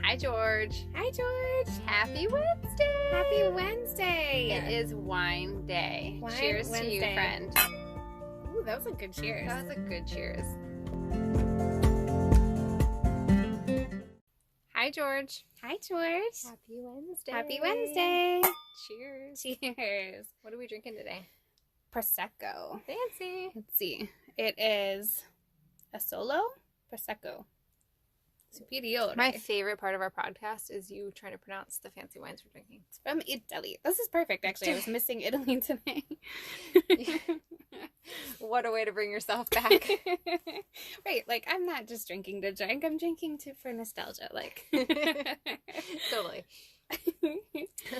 Hi, George. Hi, George. Happy Wednesday. Happy Wednesday. It is wine day. Wine Cheers Wednesday. to you, friend. Ooh, that was a good cheers. That was a good cheers. Hi, George. Hi, George. Happy Wednesday. Happy Wednesday. Cheers. Cheers. What are we drinking today? Prosecco. Fancy. Let's see. It is a solo Prosecco. Superiore. My favorite part of our podcast is you trying to pronounce the fancy wines we're drinking. It's from Italy. This is perfect, actually. I was missing Italy today. What a way to bring yourself back. Right, like, I'm not just drinking to drink. I'm drinking for nostalgia, like. Totally.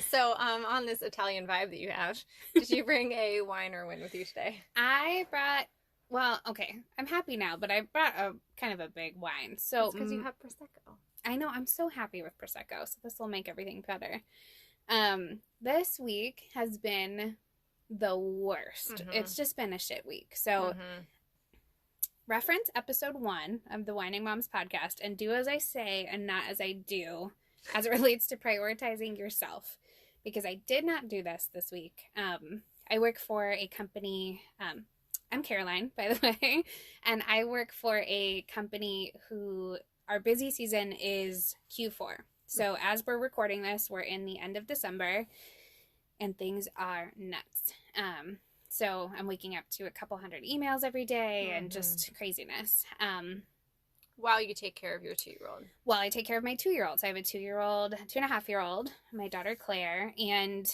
So, on this Italian vibe that you have, did you bring a wine or wine with you today? I brought, well, okay, I'm happy now, but I brought a kind of a big wine. So because you have Prosecco. I know, I'm so happy with Prosecco, so this will make everything better. This week has been the worst. Mm-hmm. It's just been a shit week. So reference episode 1 of the Whining Moms podcast and do as I say and not as I do as it relates to prioritizing yourself, because I did not do this week. I work for a company, I'm Caroline, by the way, and I work for a company who our busy season is Q4. So as we're recording this, we're in the end of December and things are nuts. So I'm waking up to a couple hundred emails every day and just craziness. While you take care of your 2-year-old. Well, I take care of my 2-year-olds. I have a 2-year-old, 2.5-year-old, my daughter Claire, and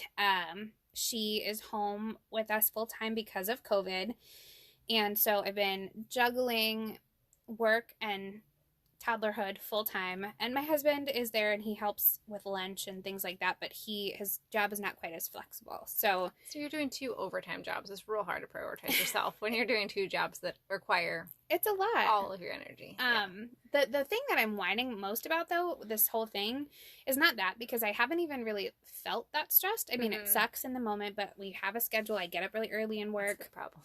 she is home with us full time because of COVID. And so I've been juggling work and toddlerhood full time. And my husband is there and he helps with lunch and things like that, but his job is not quite as flexible. So you're doing 2 overtime jobs. It's real hard to prioritize yourself when you're doing 2 jobs that require it's a lot. All of your energy. The thing that I'm whining most about, though, this whole thing, is not that, because I haven't even really felt that stressed. I mean, it sucks in the moment, but we have a schedule. I get up really early and work. That's the problem.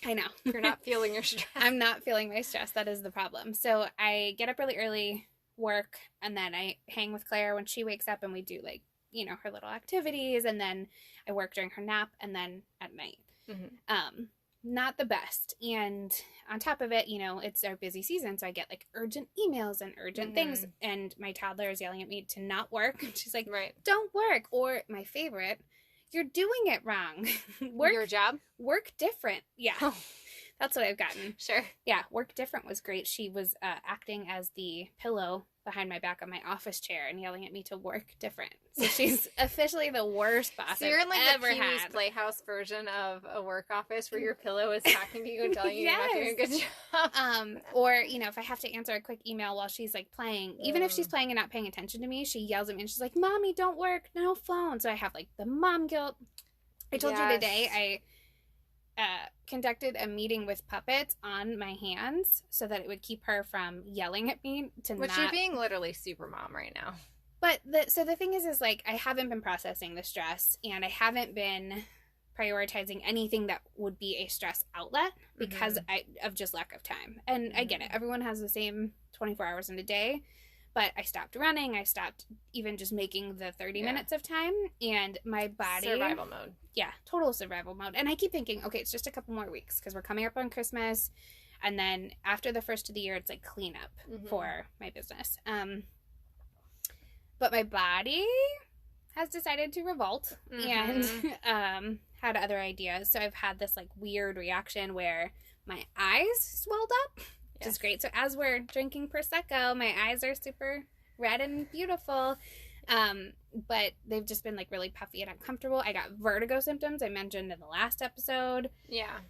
I know. You're not feeling your stress. I'm not feeling my stress. That is the problem. So I get up really early, work, and then I hang with Claire when she wakes up, and we do, like, you know, her little activities, and then I work during her nap, and then at night. Not the best. And on top of it, you know, it's our busy season, so I get like urgent emails and urgent things, and my toddler is yelling at me to not work. She's like, don't work. Or my favorite, you're doing it wrong. Work your job? Work different. Yeah. Oh. That's what I've gotten. Sure. Yeah, work different was great. She was acting as the pillow behind my back on my office chair and yelling at me to work different. So she's officially the worst boss so you're in like ever the Pee-wee's had. Playhouse version of a work office where your pillow is talking to you and telling you you're not doing a good job. Or, you know, if I have to answer a quick email while she's like playing, even if she's playing and not paying attention to me, she yells at me and she's like, Mommy, don't work, no phone. So I have like the mom guilt. I told you today I conducted a meeting with puppets on my hands so that it would keep her from yelling at me Which you're being literally super mom right now. But the thing is like, I haven't been processing the stress, and I haven't been prioritizing anything that would be a stress outlet because of just lack of time. And I get it. Everyone has the same 24 hours in a day. But I stopped running. I stopped even just making the 30 minutes of time. And my body... Survival mode. Yeah, total survival mode. And I keep thinking, okay, it's just a couple more weeks because we're coming up on Christmas. And then after the first of the year, it's like cleanup for my business. But my body has decided to revolt and had other ideas. So I've had this like weird reaction where my eyes swelled up. Which is great. So as we're drinking Prosecco, my eyes are super red and beautiful. But they've just been like really puffy and uncomfortable. I got vertigo symptoms I mentioned in the last episode. Yeah.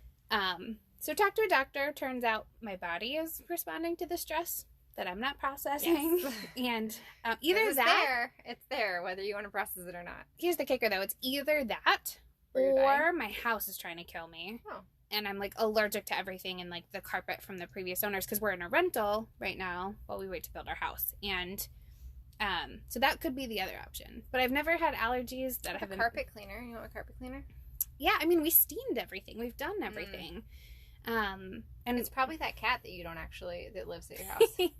So talked to a doctor. Turns out my body is responding to the stress that I'm not processing. Yes. And either that... It's there, whether you want to process it or not. Here's the kicker, though. It's either that or my house is trying to kill me. Oh. And I'm, like, allergic to everything and, like, the carpet from the previous owners because we're in a rental right now while we wait to build our house. And so that could be the other option. But I've never had allergies that have... carpet cleaner. You want a carpet cleaner? Yeah, I mean, we steamed everything. We've done everything. And it's probably that cat that you don't actually, that lives at your house.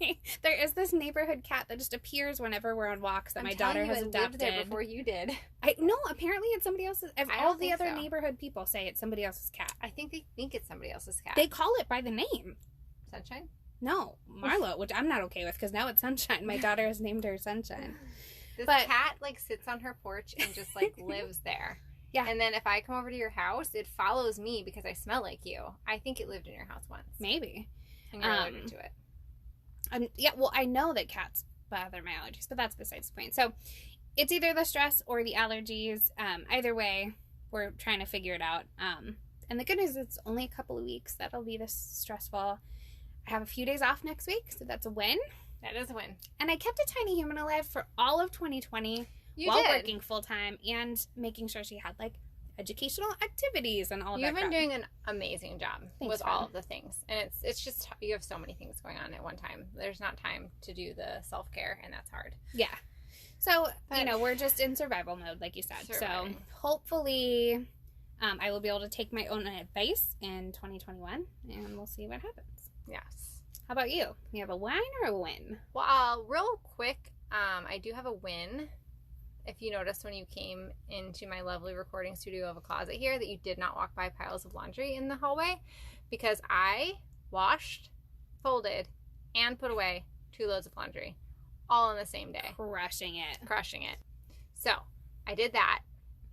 There is this neighborhood cat that just appears whenever we're on walks that my daughter has adopted. Lived there before you did. No, apparently it's somebody else's. All the other neighborhood people say it's somebody else's cat. I think they think it's somebody else's cat. They call it by the name. Sunshine? No, Marlo, which I'm not okay with because now it's Sunshine. My daughter has named her Sunshine. This cat, like, sits on her porch and just, like, lives there. Yeah. And then if I come over to your house, it follows me because I smell like you. I think it lived in your house once. Maybe. And you're allergic to it. Yeah, well, I know that cats bother my allergies, but that's besides the point. So it's either the stress or the allergies. Either way, we're trying to figure it out. And the good news is it's only a couple of weeks that'll be this stressful. I have a few days off next week, so that's a win. That is a win. And I kept a tiny human alive for all of 2020 while working full-time and making sure she had, like, educational activities and all of that. You've been doing an amazing job with friend. all of the things. And it's just, you have so many things going on at one time. There's not time to do the self-care, and that's hard. Yeah. So, we're just in survival mode, like you said. Surviving. So, hopefully, I will be able to take my own advice in 2021, and we'll see what happens. Yes. How about you? You have a whine or a win? Well, real quick, I do have a win. If you noticed when you came into my lovely recording studio of a closet here that you did not walk by piles of laundry in the hallway, because I washed, folded, and put away 2 loads of laundry all on the same day. Crushing it. So I did that.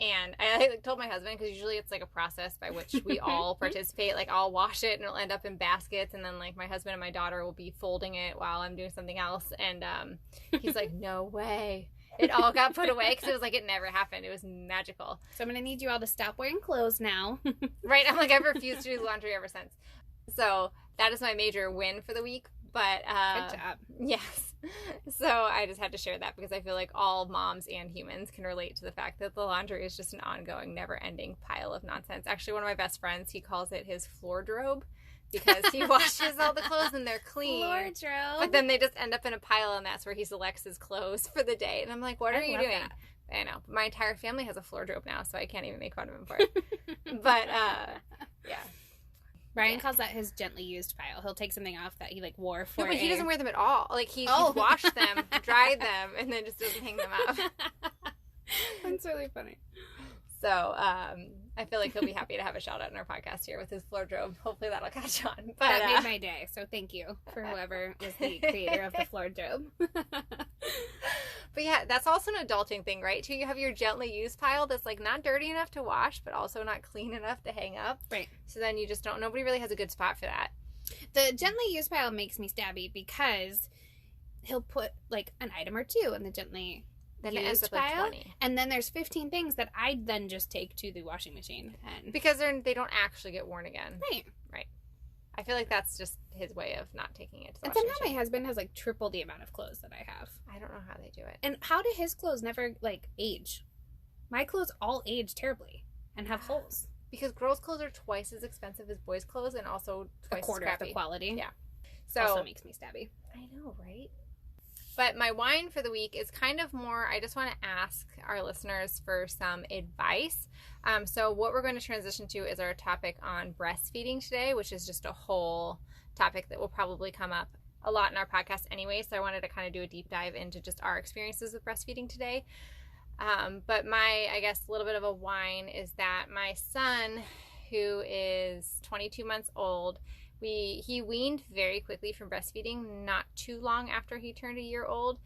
And I told my husband, because usually it's like a process by which we all participate. Like, I'll wash it and it'll end up in baskets, and then, like, my husband and my daughter will be folding it while I'm doing something else. And he's like, no way. It all got put away, because it was like it never happened. It was magical. So I'm going to need you all to stop wearing clothes now. Right? I'm like, I've refused to do laundry ever since. So that is my major win for the week. But good job. Yes. So I just had to share that because I feel like all moms and humans can relate to the fact that the laundry is just an ongoing, never-ending pile of nonsense. Actually, one of my best friends, he calls it his floordrobe because he washes all the clothes and they're clean. Floordrobe. But then they just end up in a pile, and that's where he selects his clothes for the day. And I'm like, what are you doing? That. I know. My entire family has a floordrobe now, so I can't even make fun of him for it. But, yeah. Ryan calls that his gently used pile. He'll take something off that he, like, wore for but he doesn't wear them at all. Like, he washed them, dried them, and then just doesn't hang them up. That's really funny. So, I feel like he'll be happy to have a shout out in our podcast here with his floordrobe. Hopefully that'll catch on. But, that made my day, so thank you for whoever is the creator of the floordrobe. But yeah, that's also an adulting thing, right? Too, you have your gently used pile that's, like, not dirty enough to wash, but also not clean enough to hang up. Right. So then you just nobody really has a good spot for that. The gently used pile makes me stabby because he'll put, like, an item or two in the gently then it ends up pile, like 20. and then there's 15 things that I then just take to the washing machine. Because they don't actually get worn again. Right. I feel like that's just his way of not taking it to the and washing somehow machine. My husband has, like, triple the amount of clothes that I have. I don't know how they do it. And how do his clothes never, like, age? My clothes all age terribly and have holes. Because girls' clothes are twice as expensive as boys' clothes, and also twice a quarter as of the quality. Yeah. So also makes me stabby. I know, right? But my wine for the week is kind of more, I just want to ask our listeners for some advice. So what we're going to transition to is our topic on breastfeeding today, which is just a whole topic that will probably come up a lot in our podcast anyway. So I wanted to kind of do a deep dive into just our experiences with breastfeeding today. But I guess, a little bit of a whine is that my son, who is 22 months old, he weaned very quickly from breastfeeding not too long after he turned a year old.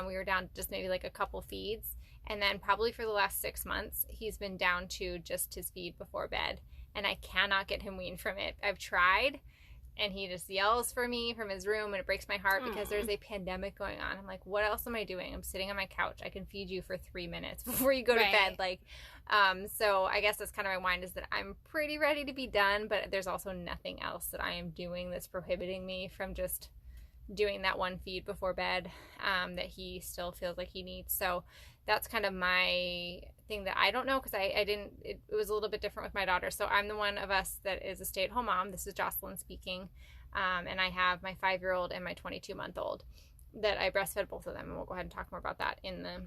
We were down just maybe like a couple feeds. And then probably for the last 6 months, he's been down to just his feed before bed. And I cannot get him weaned from it. I've tried, and he just yells for me from his room, and it breaks my heart because there's a pandemic going on. I'm like, what else am I doing? I'm sitting on my couch. I can feed you for 3 minutes before you go to bed. Like, so I guess that's kind of my mind, is that I'm pretty ready to be done, but there's also nothing else that I am doing that's prohibiting me from just doing that one feed before bed that he still feels like he needs. So that's kind of my thing that I don't know, because it was a little bit different with my daughter. So I'm the one of us that is a stay-at-home mom. This is Jocelyn speaking. And I have my 5-year-old and my 22-month-old that I breastfed both of them. And we'll go ahead and talk more about that in the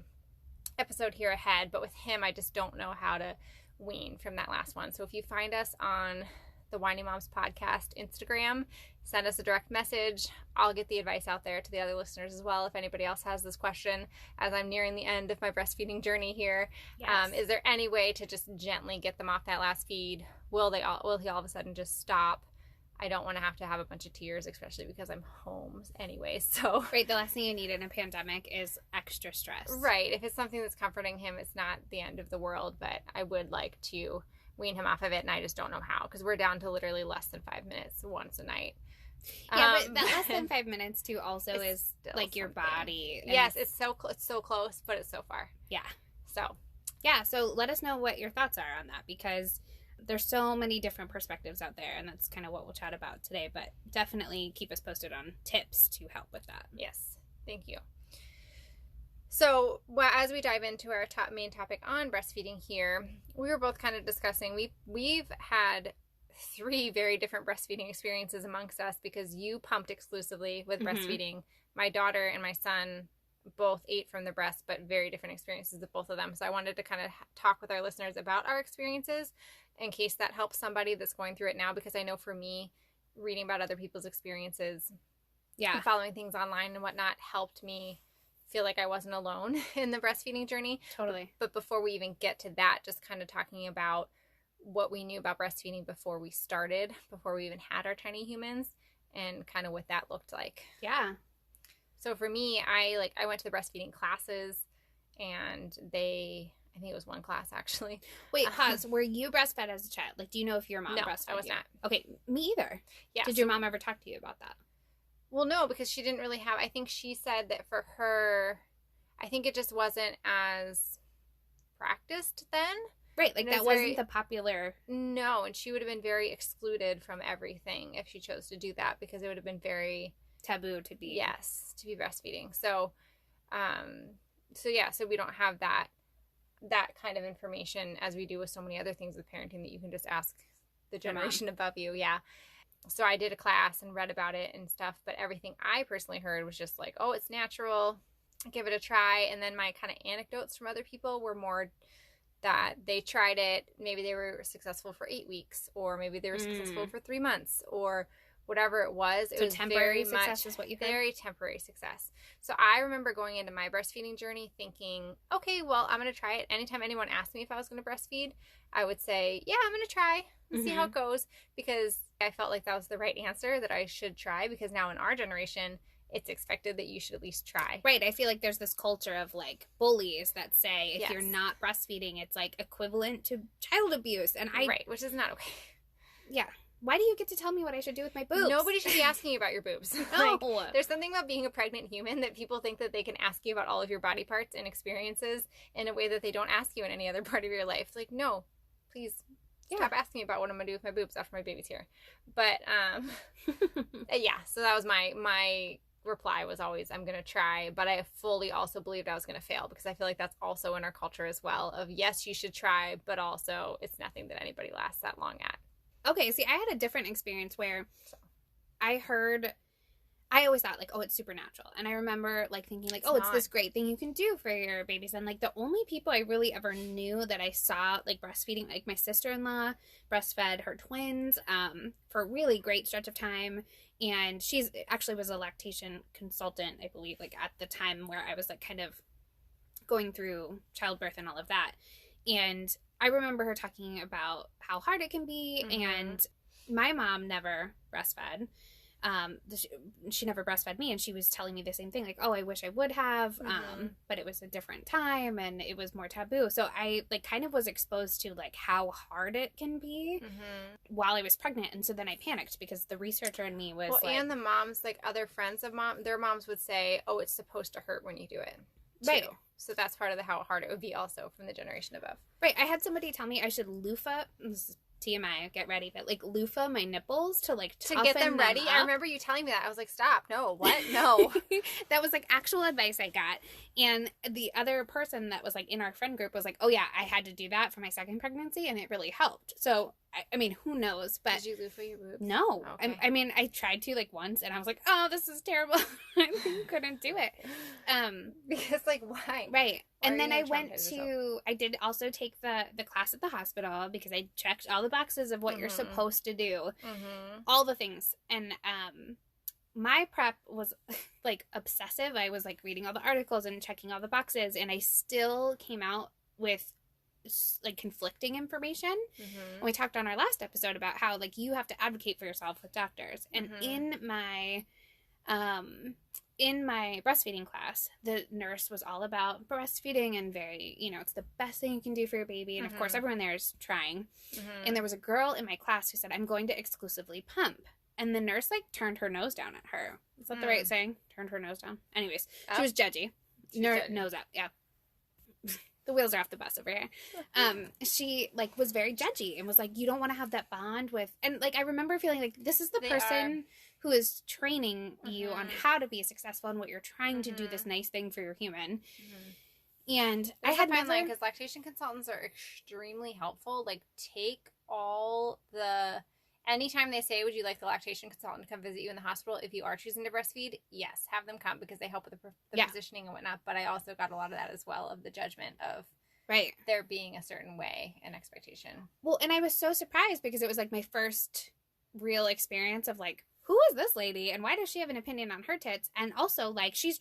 episode here ahead. But with him, I just don't know how to wean from that last one. So if you find us on the Whining Moms Podcast Instagram. Send us a direct message. I'll get the advice out there to the other listeners as well if anybody else has this question as I'm nearing the end of my breastfeeding journey here. Yes. Is there any way to just gently get them off that last feed? Will he all of a sudden just stop? I don't want to have a bunch of tears, especially because I'm home anyway. So right, the last thing you need in a pandemic is extra stress. Right. If it's something that's comforting him, it's not the end of the world, but I would like to wean him off of it, and I just don't know how, because we're down to literally less than 5 minutes once a night. Yeah, but that less than 5 minutes too also is like your something. body. Yes, it's so close, but it's so far. Yeah. So let us know what your thoughts are on that, because there's so many different perspectives out there, and that's kind of what we'll chat about today, but definitely keep us posted on tips to help with that. Yes, thank you. So as we dive into our main topic on breastfeeding here, we were both kind of discussing, we've had 3 very different breastfeeding experiences amongst us, because you pumped exclusively with breastfeeding. My daughter and my son both ate from the breast, but very different experiences with both of them. So I wanted to kind of talk with our listeners about our experiences in case that helps somebody that's going through it now, because I know for me, reading about other people's experiences, and following things online and whatnot helped me feel like I wasn't alone in the breastfeeding journey. Totally. But before we even get to that, just kind of talking about what we knew about breastfeeding before we started, before we even had our tiny humans, and kind of what that looked like. Yeah. So for me, I went to the breastfeeding classes, and I think it was one class actually. Wait, pause. Were you breastfed as a child? Like, do you know if your mom breastfed I was you? not. Okay, me either. Yeah. Did your mom ever talk to you about that? Well, no, because she didn't really have, I think she said that for her, I think it just wasn't as practiced then. Right, like that wasn't the popular... No, and she would have been very excluded from everything if she chose to do that, because it would have been very... taboo to be... Yes, to be breastfeeding. So we don't have that kind of information as we do with so many other things with parenting that you can just ask the generation above you. Yeah. So I did a class and read about it and stuff, but everything I personally heard was just like, oh, it's natural, give it a try. And then my kind of anecdotes from other people were more that they tried it, maybe they were successful for 8 weeks, or maybe they were successful for 3 months, or whatever it was. It was temporary very success much is what you heard? Very temporary success. So I remember going into my breastfeeding journey thinking, okay, well, I'm going to try it. Anytime anyone asked me if I was going to breastfeed, I would say, yeah, I'm going to try and see how it goes, because I felt like that was the right answer, that I should try, because now in our generation, it's expected that you should at least try. Right. I feel like there's this culture of like bullies that say if you're not breastfeeding, it's like equivalent to child abuse. And Right, which is not okay. Yeah. Why do you get to tell me what I should do with my boobs? Nobody should be asking you about your boobs. No. Like, there's something about being a pregnant human that people think that they can ask you about all of your body parts and experiences in a way that they don't ask you in any other part of your life. Like, no, please stop asking me about what I'm going to do with my boobs after my baby's here. But, so that was my reply was always, I'm going to try, but I fully also believed I was going to fail, because I feel like that's also in our culture as well of, yes, you should try, but also it's nothing that anybody lasts that long at. Okay, see, I had a different experience where I always thought, like, oh, it's supernatural. And I remember, like, thinking, like, it's this great thing you can do for your babies. And, like, the only people I really ever knew that I saw, like, breastfeeding, like, my sister-in-law breastfed her twins for a really great stretch of time. And she's actually was a lactation consultant, I believe, like, at the time where I was, like, kind of going through childbirth and all of that. And I remember her talking about how hard it can be, and my mom never breastfed. She never breastfed me, and she was telling me the same thing, like, oh, I wish I would have, but it was a different time, and it was more taboo. So I, like, kind of was exposed to, like, how hard it can be while I was pregnant, and so then I panicked, because the researcher in me was like... and the moms, like, other friends of their moms would say, oh, it's supposed to hurt when you do it. Right. Too. So that's part of how hard it would be also from the generation above. Right. I had somebody tell me I should loofah, this is TMI, get ready, but like loofah my nipples to like toughen to get them ready. Up. I remember you telling me that. I was like, stop. No, what? No. That was like actual advice I got. And the other person that was like in our friend group was like, oh yeah, I had to do that for my second pregnancy and it really helped. So, I mean, who knows? But did you loofah your boobs? No. Okay. I mean, I tried to like once and I was like, oh, this is terrible. I couldn't do it. Because like, why? Right. And then I did also take the class at the hospital because I checked all the boxes of what you're supposed to do. All the things. And my prep was like obsessive. I was like reading all the articles and checking all the boxes, and I still came out with like conflicting information. And we talked on our last episode about how like you have to advocate for yourself with doctors. And in my breastfeeding class, the nurse was all about breastfeeding and very, it's the best thing you can do for your baby. And of course, everyone there is trying. And there was a girl in my class who said, I'm going to exclusively pump. And the nurse, like, turned her nose down at her. Is that the right saying? Turned her nose down? Anyways, she was judgy. Nose up, yeah. The wheels are off the bus over here. She, like, was very judgy and was like, you don't want to have that bond with... And, like, I remember feeling like this is the person who is training you on how to be successful and what you're trying to do this nice thing for your human. And I had never... Because lactation consultants are extremely helpful. Like, take all the... Anytime they say, would you like the lactation consultant to come visit you in the hospital if you are choosing to breastfeed? Yes, have them come because they help with the positioning and whatnot. But I also got a lot of that as well of the judgment of there being a certain way and expectation. Well, and I was so surprised because it was like my first real experience of like, who is this lady and why does she have an opinion on her tits? And also like she's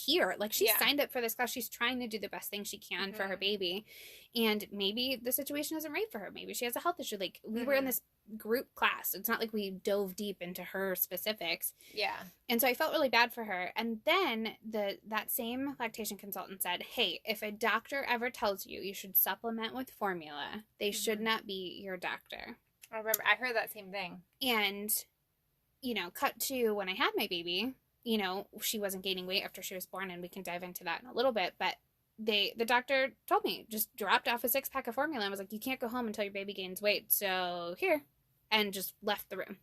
here, like she signed up for this class. She's trying to do the best thing she can for her baby. And maybe the situation isn't right for her. Maybe she has a health issue. Like we were in this group class. It's not like we dove deep into her specifics. Yeah. And so I felt really bad for her. And then that same lactation consultant said, hey, if a doctor ever tells you you should supplement with formula, they should not be your doctor. I remember I heard that same thing. And cut to when I had my baby, she wasn't gaining weight after she was born, and we can dive into that in a little bit, but the doctor told me, just dropped off a 6-pack of formula and was like, you can't go home until your baby gains weight, so here, and just left the room.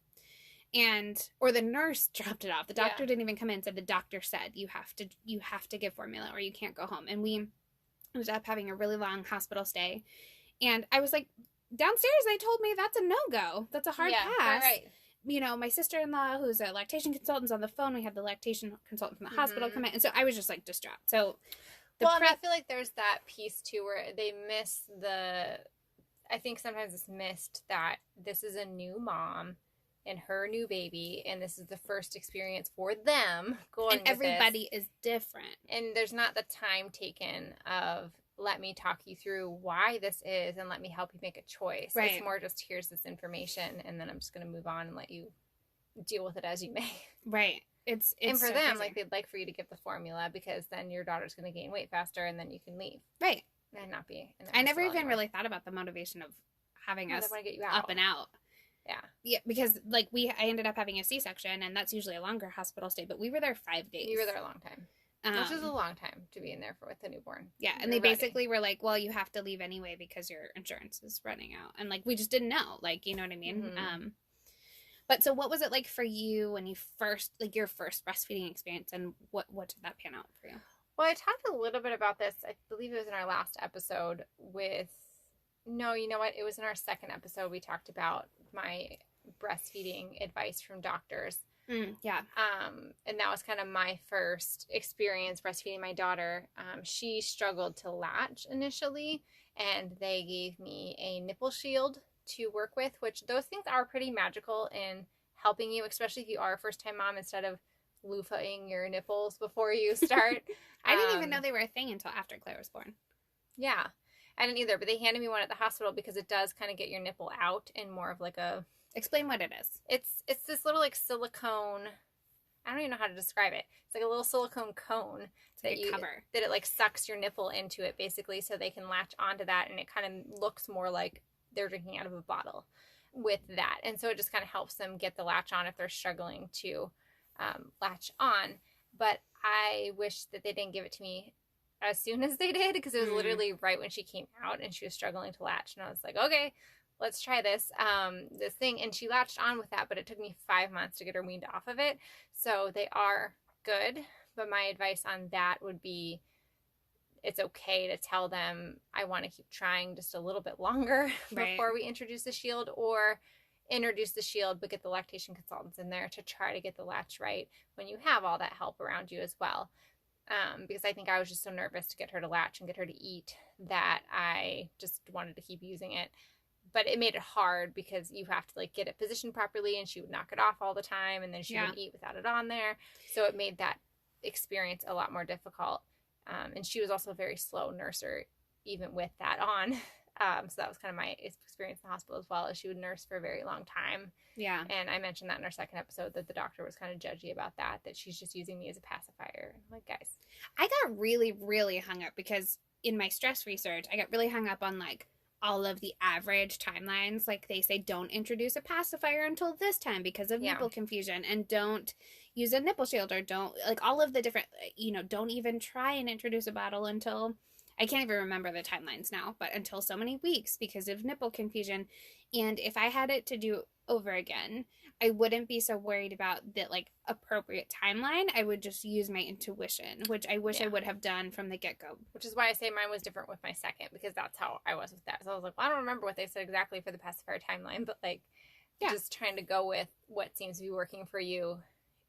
Or the nurse dropped it off. The doctor didn't even come in and said, the doctor said, you have to give formula or you can't go home. And we ended up having a really long hospital stay. And I was like, downstairs, they told me that's a no-go. That's a hard pass. Right. My sister-in-law, who's a lactation consultant, is on the phone. We had the lactation consultant from the hospital come in. And so I was just, like, distraught. So, and I feel like there's that piece, too, where they miss I think sometimes it's missed that this is a new mom and her new baby, and this is the first experience for them going and everybody is different. And there's not the time taken of... let me talk you through why this is and let me help you make a choice. Right. It's more just here's this information and then I'm just going to move on and let you deal with it as you may. Right. It's and for them, like they'd like for you to give the formula because then your daughter's going to gain weight faster and then you can leave. Right. And not be. I never even really thought about the motivation of having us get you up and out. Yeah. Yeah, because like I ended up having a C-section and that's usually a longer hospital stay, but we were there 5 days. You were there a long time. Which is a long time to be in there with a newborn. Yeah, and they basically were like, well, you have to leave anyway because your insurance is running out. And, like, we just didn't know. Like, you know what I mean? But so what was it like for you when you first, like, your first breastfeeding experience, and what did that pan out for you? Well, I talked a little bit about this. I believe it was in our last episode no, you know what? It was in our second episode. We talked about my breastfeeding advice from doctors. Yeah. And that was kind of my first experience breastfeeding my daughter. She struggled to latch initially, and they gave me a Nipple Shield to work with, which those things are pretty magical in helping you, especially if you are a first-time mom, instead of loofahing your nipples before you start. I didn't even know they were a thing until after Claire was born. Yeah. I didn't either, but they handed me one at the hospital because it does kind of get your nipple out in more of like a... Explain what it is. It's this little like silicone. I don't even know how to describe it. It's like a little silicone cone that it like sucks your nipple into it basically, so they can latch onto that, and it kind of looks more like they're drinking out of a bottle with that, and so it just kind of helps them get the latch on if they're struggling to latch on. But I wish that they didn't give it to me as soon as they did, because it was literally right when she came out and she was struggling to latch, and I was like, okay, let's try this thing. And she latched on with that, but it took me 5 months to get her weaned off of it. So they are good. But my advice on that would be, it's okay to tell them, I want to keep trying just a little bit longer before we introduce the shield, or introduce the shield, but get the lactation consultants in there to try to get the latch right when you have all that help around you as well. because I think I was just so nervous to get her to latch and get her to eat that I just wanted to keep using it. But it made it hard because you have to like get it positioned properly, and she would knock it off all the time, and then she wouldn't eat without it on there. So it made that experience a lot more difficult. And she was also a very slow nurser, even with that on. So that was kind of my experience in the hospital as well, as she would nurse for a very long time. Yeah. And I mentioned that in our second episode, that the doctor was kind of judgy about that she's just using me as a pacifier. I'm like, guys. I got really, really hung up because in my stress research, I got really hung up on like all of the average timelines. Like they say, don't introduce a pacifier until this time because of nipple confusion, and don't use a nipple shield, or don't, like all of the different, don't even try and introduce a bottle until, I can't even remember the timelines now, but until so many weeks because of nipple confusion. And if I had it to do over again, I wouldn't be so worried about the like appropriate timeline. I would just use my intuition, which I wish I would have done from the get-go. Which is why I say mine was different with my second, because that's how I was with that. So I was like, well, I don't remember what they said exactly for the pacifier timeline, but like just trying to go with what seems to be working for you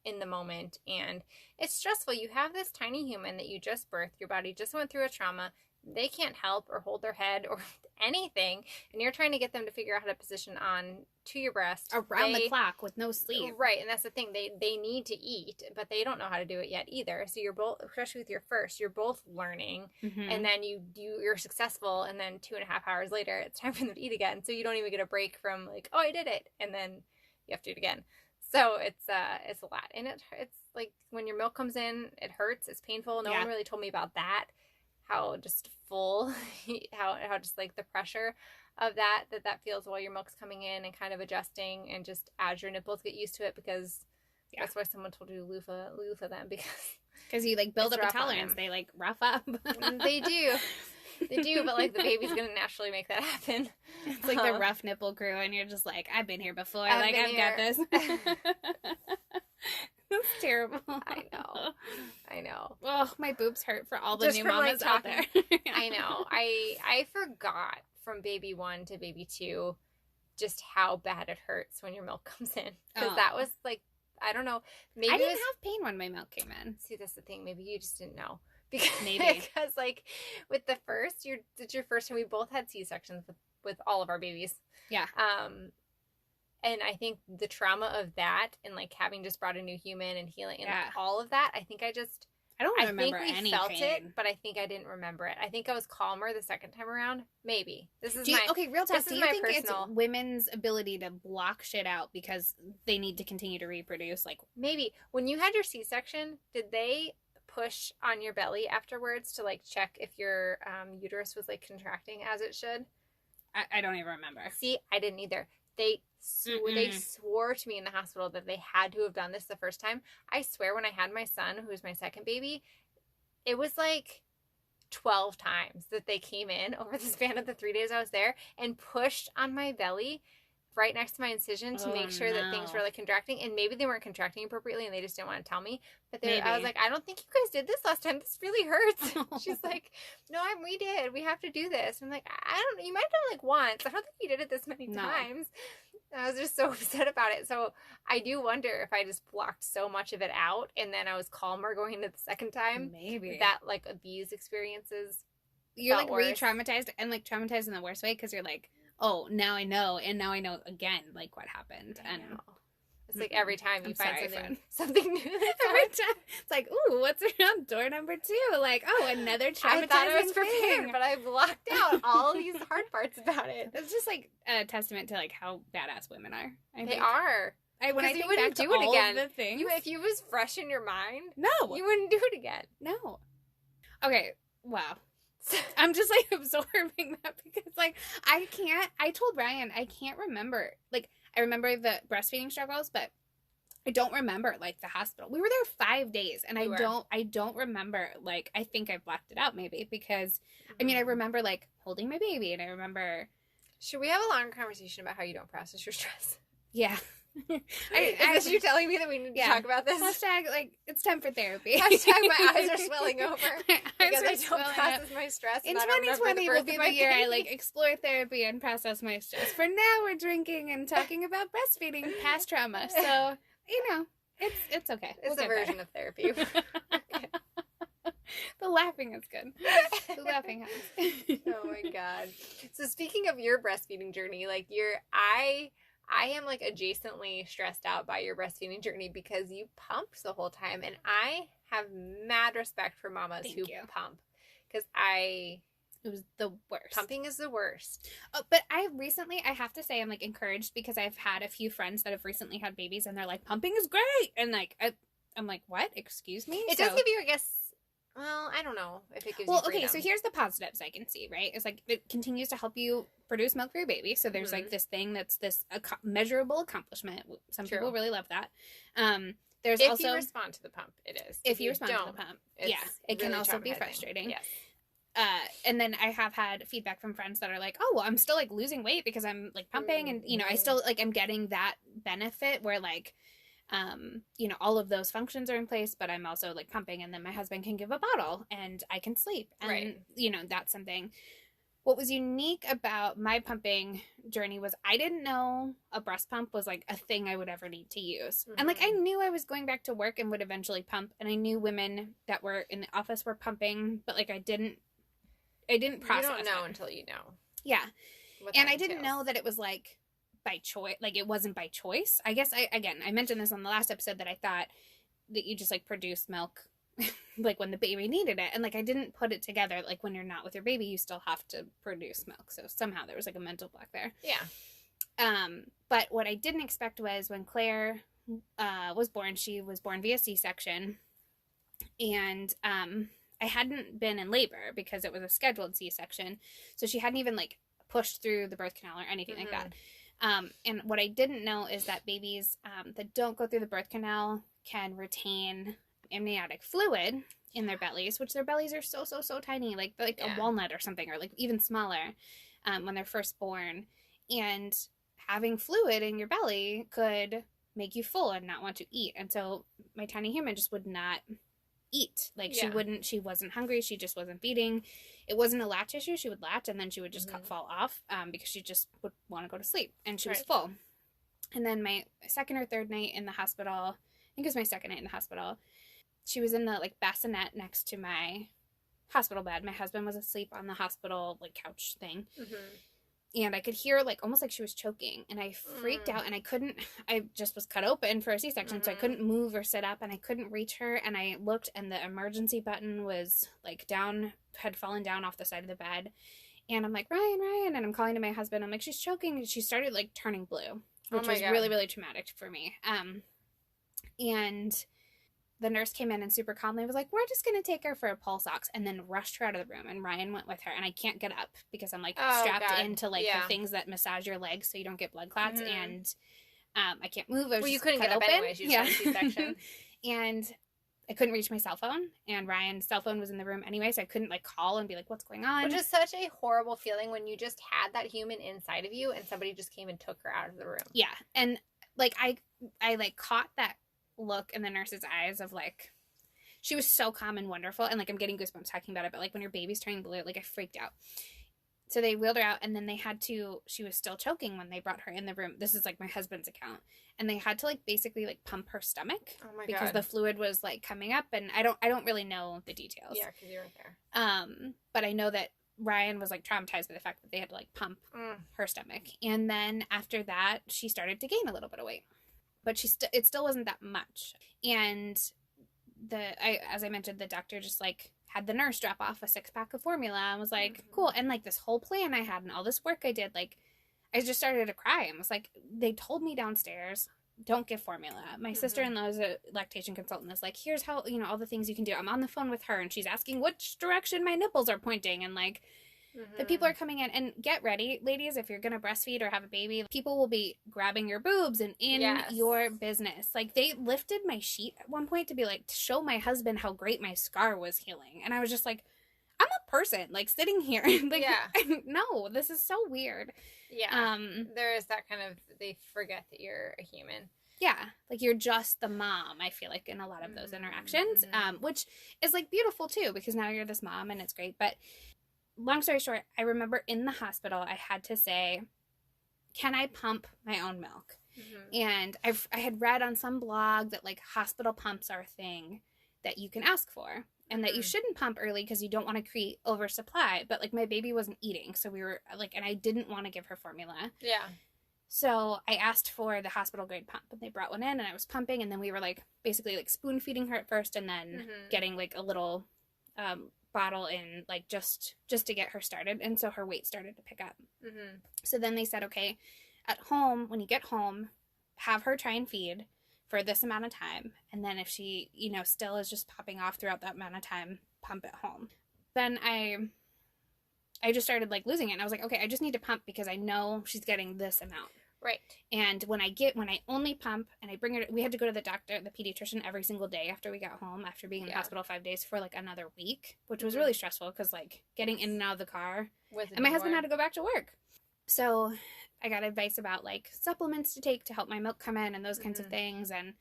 in the moment. And it's stressful. You have this tiny human that you just birthed. Your body just went through a trauma. They can't help or hold their head or anything, and you're trying to get them to figure out how to position on to your breast around the clock with no sleep. Right, and that's the thing. They need to eat, but they don't know how to do it yet either. So you're both, especially with your first, you're both learning, and then you're successful, and then 2.5 hours later, it's time for them to eat again. So you don't even get a break from like, oh, I did it, and then you have to do it again. So it's a lot, and it's like when your milk comes in, it hurts, it's painful. No one really told me about that. How just full, how just like the pressure of that feels while your milk's coming in and kind of adjusting, and just as your nipples get used to it, because that's why someone told you to loofah them, because you like build up a tolerance. They like rough up. They do, but like the baby's gonna naturally make that happen. It's like the rough nipple crew, and you're just like, I've been here before. I've got this. That's terrible. I know. Oh, my boobs hurt for all the new mamas out there. I know. I forgot from baby 1 to baby 2 just how bad it hurts when your milk comes in. Because that was like, I don't know. Maybe I didn't have pain when my milk came in. See, that's the thing. Maybe you just didn't know. Because like with the first, it's your first time. We both had C-sections with all of our babies. Yeah. And I think the trauma of that, and like having just brought a new human and healing and all of that, I think I don't remember anything. I think we felt it, but I think I didn't remember it. I think I was calmer the second time around. Maybe. Okay, real talk. Do you think it's women's ability to block shit out because they need to continue to reproduce? Like, maybe. When you had your C-section, did they push on your belly afterwards to like check if your uterus was like contracting as it should? I don't even remember. See, I didn't either. They swore to me in the hospital that they had to have done this the first time. I swear, when I had my son, who was my second baby, it was like 12 times that they came in over the span of the 3 days I was there and pushed on my belly right next to my incision to make sure that things were like contracting. And maybe they weren't contracting appropriately and they just didn't want to tell me. But I was like, I don't think you guys did this last time. This really hurts. She's like, no, we did. We have to do this. I'm like, you might have done it like once. I don't think you did it this many times. I was just so upset about it. So I do wonder if I just blocked so much of it out, and then I was calmer going into the second time. Maybe. That like these experiences, you're like re-traumatized, and like traumatized in the worst way, because you're like, oh, now I know, and now I know again, like, what happened. And it's like every time you find something new. Every time. It's like, ooh, what's around door number 2? Like, oh, another traumatizing I thought I was prepared, but I blocked out all these hard parts about it. It's just like a testament to like how badass women are. They are. When I think back to all of the things. If you was fresh in your mind, no, you wouldn't do it again. No. Okay, wow. I'm just like absorbing that, because like I told Ryan I can't remember, like I remember the breastfeeding struggles, but I don't remember like the hospital. We were there 5 days, and I don't remember, like, I think I blocked it out maybe because I mean I remember like holding my baby, and I remember. Should we have a longer conversation about how you don't process your stress? Yeah. Is this you telling me that we need to talk about this? Hashtag, like, it's time for therapy. Hashtag my eyes are swelling over because I don't process my stress. In 2020 will be the year I like explore therapy and process my stress. For now, we're drinking and talking about breastfeeding past trauma. So, it's okay. It's a version of therapy. laughing is good. The laughing helps. Oh my God. So speaking of your breastfeeding journey, like I am like adjacently stressed out by your breastfeeding journey because you pumped the whole time, and I have mad respect for mamas who pump, because it was the worst. Pumping is the worst. Oh, but I have to say, I'm like encouraged because I've had a few friends that have recently had babies and they're like, pumping is great. And like, I'm like, what? Excuse me? It does give you, I guess, well, I don't know if it gives you freedom. Okay, so here's the positives I can see, right? It's like it continues to help you produce milk for your baby. So there's like this thing that's this measurable accomplishment. Some people really love that. There's if also, you respond to the pump, it is. If you respond to the pump, yeah, it can also be frustrating. Yes. And then I have had feedback from friends that are like, oh, well, I'm still like losing weight because I'm like pumping, and you know, I still like I'm getting that benefit where like, you know, all of those functions are in place, but I'm also like pumping, and then my husband can give a bottle and I can sleep, and you know, that's something. What was unique about my pumping journey was I didn't know a breast pump was like a thing I would ever need to use. And like I knew I was going back to work and would eventually pump, and I knew women that were in the office were pumping, but like I didn't process it. You don't know until you know. Yeah. And I didn't know that it was like by choice. Like it wasn't by choice. I guess I mentioned this on the last episode that I thought that you just like produce milk like when the baby needed it. And like I didn't put it together. Like when you're not with your baby, you still have to produce milk. So somehow there was like a mental block there. Yeah. But what I didn't expect was when Claire was born, she was born via C-section. And I hadn't been in labor because it was a scheduled C-section. So she hadn't even like pushed through the birth canal or anything like that. And what I didn't know is that babies that don't go through the birth canal can retain amniotic fluid in their bellies, which their bellies are so tiny, like a walnut or something, or like even smaller when they're first born. And having fluid in your belly could make you full and not want to eat. And so my tiny human just would not eat. Like she wasn't hungry, she just wasn't feeding. It wasn't a latch issue. She would latch and then she would just fall off because she just would want to go to sleep, and she was full. And then my second or third night in the hospital, I think it was my second night in the hospital, she was in the like bassinet next to my hospital bed. My husband was asleep on the hospital like couch thing. And I could hear like almost like she was choking, and I freaked out, and I just was cut open for a C-section, so I couldn't move or sit up, and I couldn't reach her. And I looked, and the emergency button was like had fallen down off the side of the bed. And I'm like, Ryan, and I'm calling to my husband. I'm like, she's choking. And she started like turning blue, which was really, really traumatic for me. And the nurse came in and super calmly was like, we're just going to take her for a pulse ox, and then rushed her out of the room. And Ryan went with her, and I can't get up because I'm like strapped into like the things that massage your legs so you don't get blood clots. And I can't move. Well, you couldn't get up anyways. You had a C-section. And I couldn't reach my cell phone, and Ryan's cell phone was in the room anyway, so I couldn't like call and be like, what's going on? Which is such a horrible feeling when you just had that human inside of you and somebody just came and took her out of the room. Yeah. And like I like caught that look in the nurse's eyes of like, she was so calm and wonderful, and like I'm getting goosebumps talking about it, but like when your baby's turning blue, like I freaked out. So they wheeled her out, and then she was still choking when they brought her in the room. This is like my husband's account. And they had to like basically like pump her stomach because the fluid was like coming up, and I don't really know the details. Yeah, because you weren't there. But I know that Ryan was like traumatized by the fact that they had to like pump her stomach. And then after that, she started to gain a little bit of weight. But it still wasn't that much. And as I mentioned, the doctor just like had the nurse drop off a 6-pack of formula and was like, cool. And like this whole plan I had and all this work I did, like I just started to cry and was like, they told me downstairs, don't give formula. My sister-in-law is a lactation consultant, is like, here's how, you know, all the things you can do. I'm on the phone with her and she's asking which direction my nipples are pointing, and like the people are coming in. And get ready, ladies, if you're going to breastfeed or have a baby, people will be grabbing your boobs and in your business. Like, they lifted my sheet at one point to be like, to show my husband how great my scar was healing. And I was just like, I'm a person, like, sitting here. Like, no, this is so weird. Yeah. There is that kind of, they forget that you're a human. Yeah. Like, you're just the mom, I feel like, in a lot of those interactions, which is, like, beautiful, too, because now you're this mom and it's great. But long story short, I remember in the hospital, I had to say, can I pump my own milk? And I had read on some blog that, like, hospital pumps are a thing that you can ask for. And that you shouldn't pump early because you don't want to create oversupply. But, like, my baby wasn't eating. So we were, like, and I didn't want to give her formula. Yeah. So I asked for the hospital grade pump. And they brought one in and I was pumping. And then we were, like, basically, like, spoon feeding her at first. And then getting, like, a little bottle in, like, just to get her started. And so her weight started to pick up. So then they said, okay, at home, when you get home, have her try and feed for this amount of time, and then if she, you know, still is just popping off throughout that amount of time, pump at home. Then I just started, like, losing it, and I was like, okay, I just need to pump because I know she's getting this amount. Right. And when I only pump and I bring her, we had to go to the doctor, the pediatrician, every single day after we got home, after being in the hospital 5 days for, like, another week, which was really stressful because, like, getting in and out of the car, and my husband had to go back to work. So I got advice about, like, supplements to take to help my milk come in and those kinds of things, and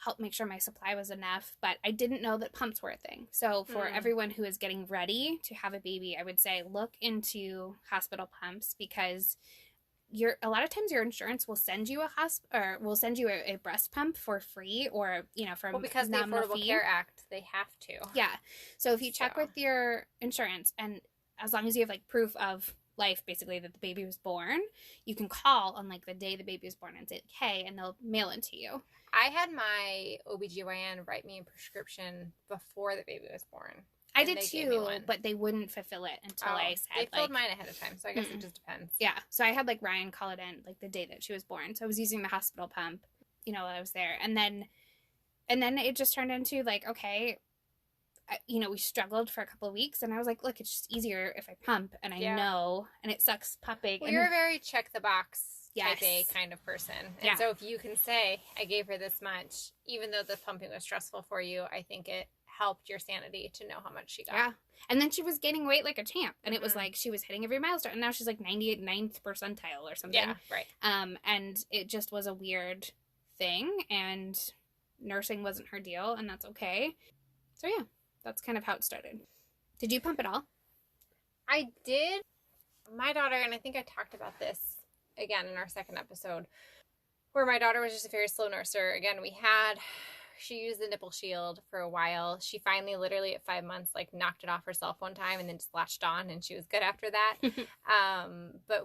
help make sure my supply was enough. But I didn't know that pumps were a thing. So for everyone who is getting ready to have a baby, I would say look into hospital pumps, because a lot of times your insurance will send you a breast pump for free, or, you know, from because the Affordable Care Act, they have to. Yeah. So if you check with your insurance, and as long as you have, like, proof of life, basically, that the baby was born, you can call on, like, the day the baby was born and say, hey, and they'll mail it to you. I had my OBGYN write me a prescription before the baby was born. I did too, but they wouldn't fulfill it until I said, they filled mine ahead of time, so I guess it just depends. Yeah, so I had, like, Ryan call it in, like, the day that she was born, so I was using the hospital pump, you know, while I was there, and then it just turned into, like, okay, you know, we struggled for a couple of weeks, and I was like, look, it's just easier if I pump, and I know, and it sucks pumping. Well, you're a very check-the-box type A kind of person, and so if you can say, I gave her this much, even though the pumping was stressful for you, I think it helped your sanity to know how much she got. Yeah, and then she was gaining weight like a champ, and it was like she was hitting every milestone, and now she's, like, 99th percentile or something. Yeah, right. And it just was a weird thing, and nursing wasn't her deal, and that's okay. So, yeah. That's kind of how it started. Did you pump at all? I did. My daughter, and I think I talked about this again in our second episode, where my daughter was just a very slow nurser. Again, she used the Nipple Shield for a while. She finally, literally at 5 months, like, knocked it off herself one time and then just latched on, and she was good after that. But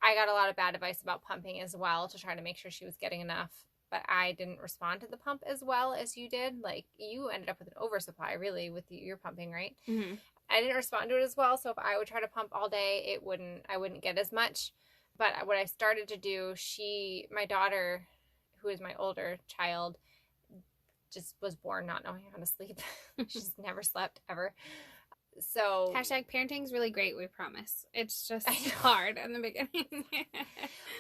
I got a lot of bad advice about pumping as well to try to make sure she was getting enough. But I didn't respond to the pump as well as you did. Like, you ended up with an oversupply, really, with your pumping, right? Mm-hmm. I didn't respond to it as well, so if I would try to pump all day, I wouldn't get as much. But what I started to do, my daughter, who is my older child, just was born not knowing how to sleep. She's never slept, ever. So #parenting is really great, we promise. It's just hard in the beginning.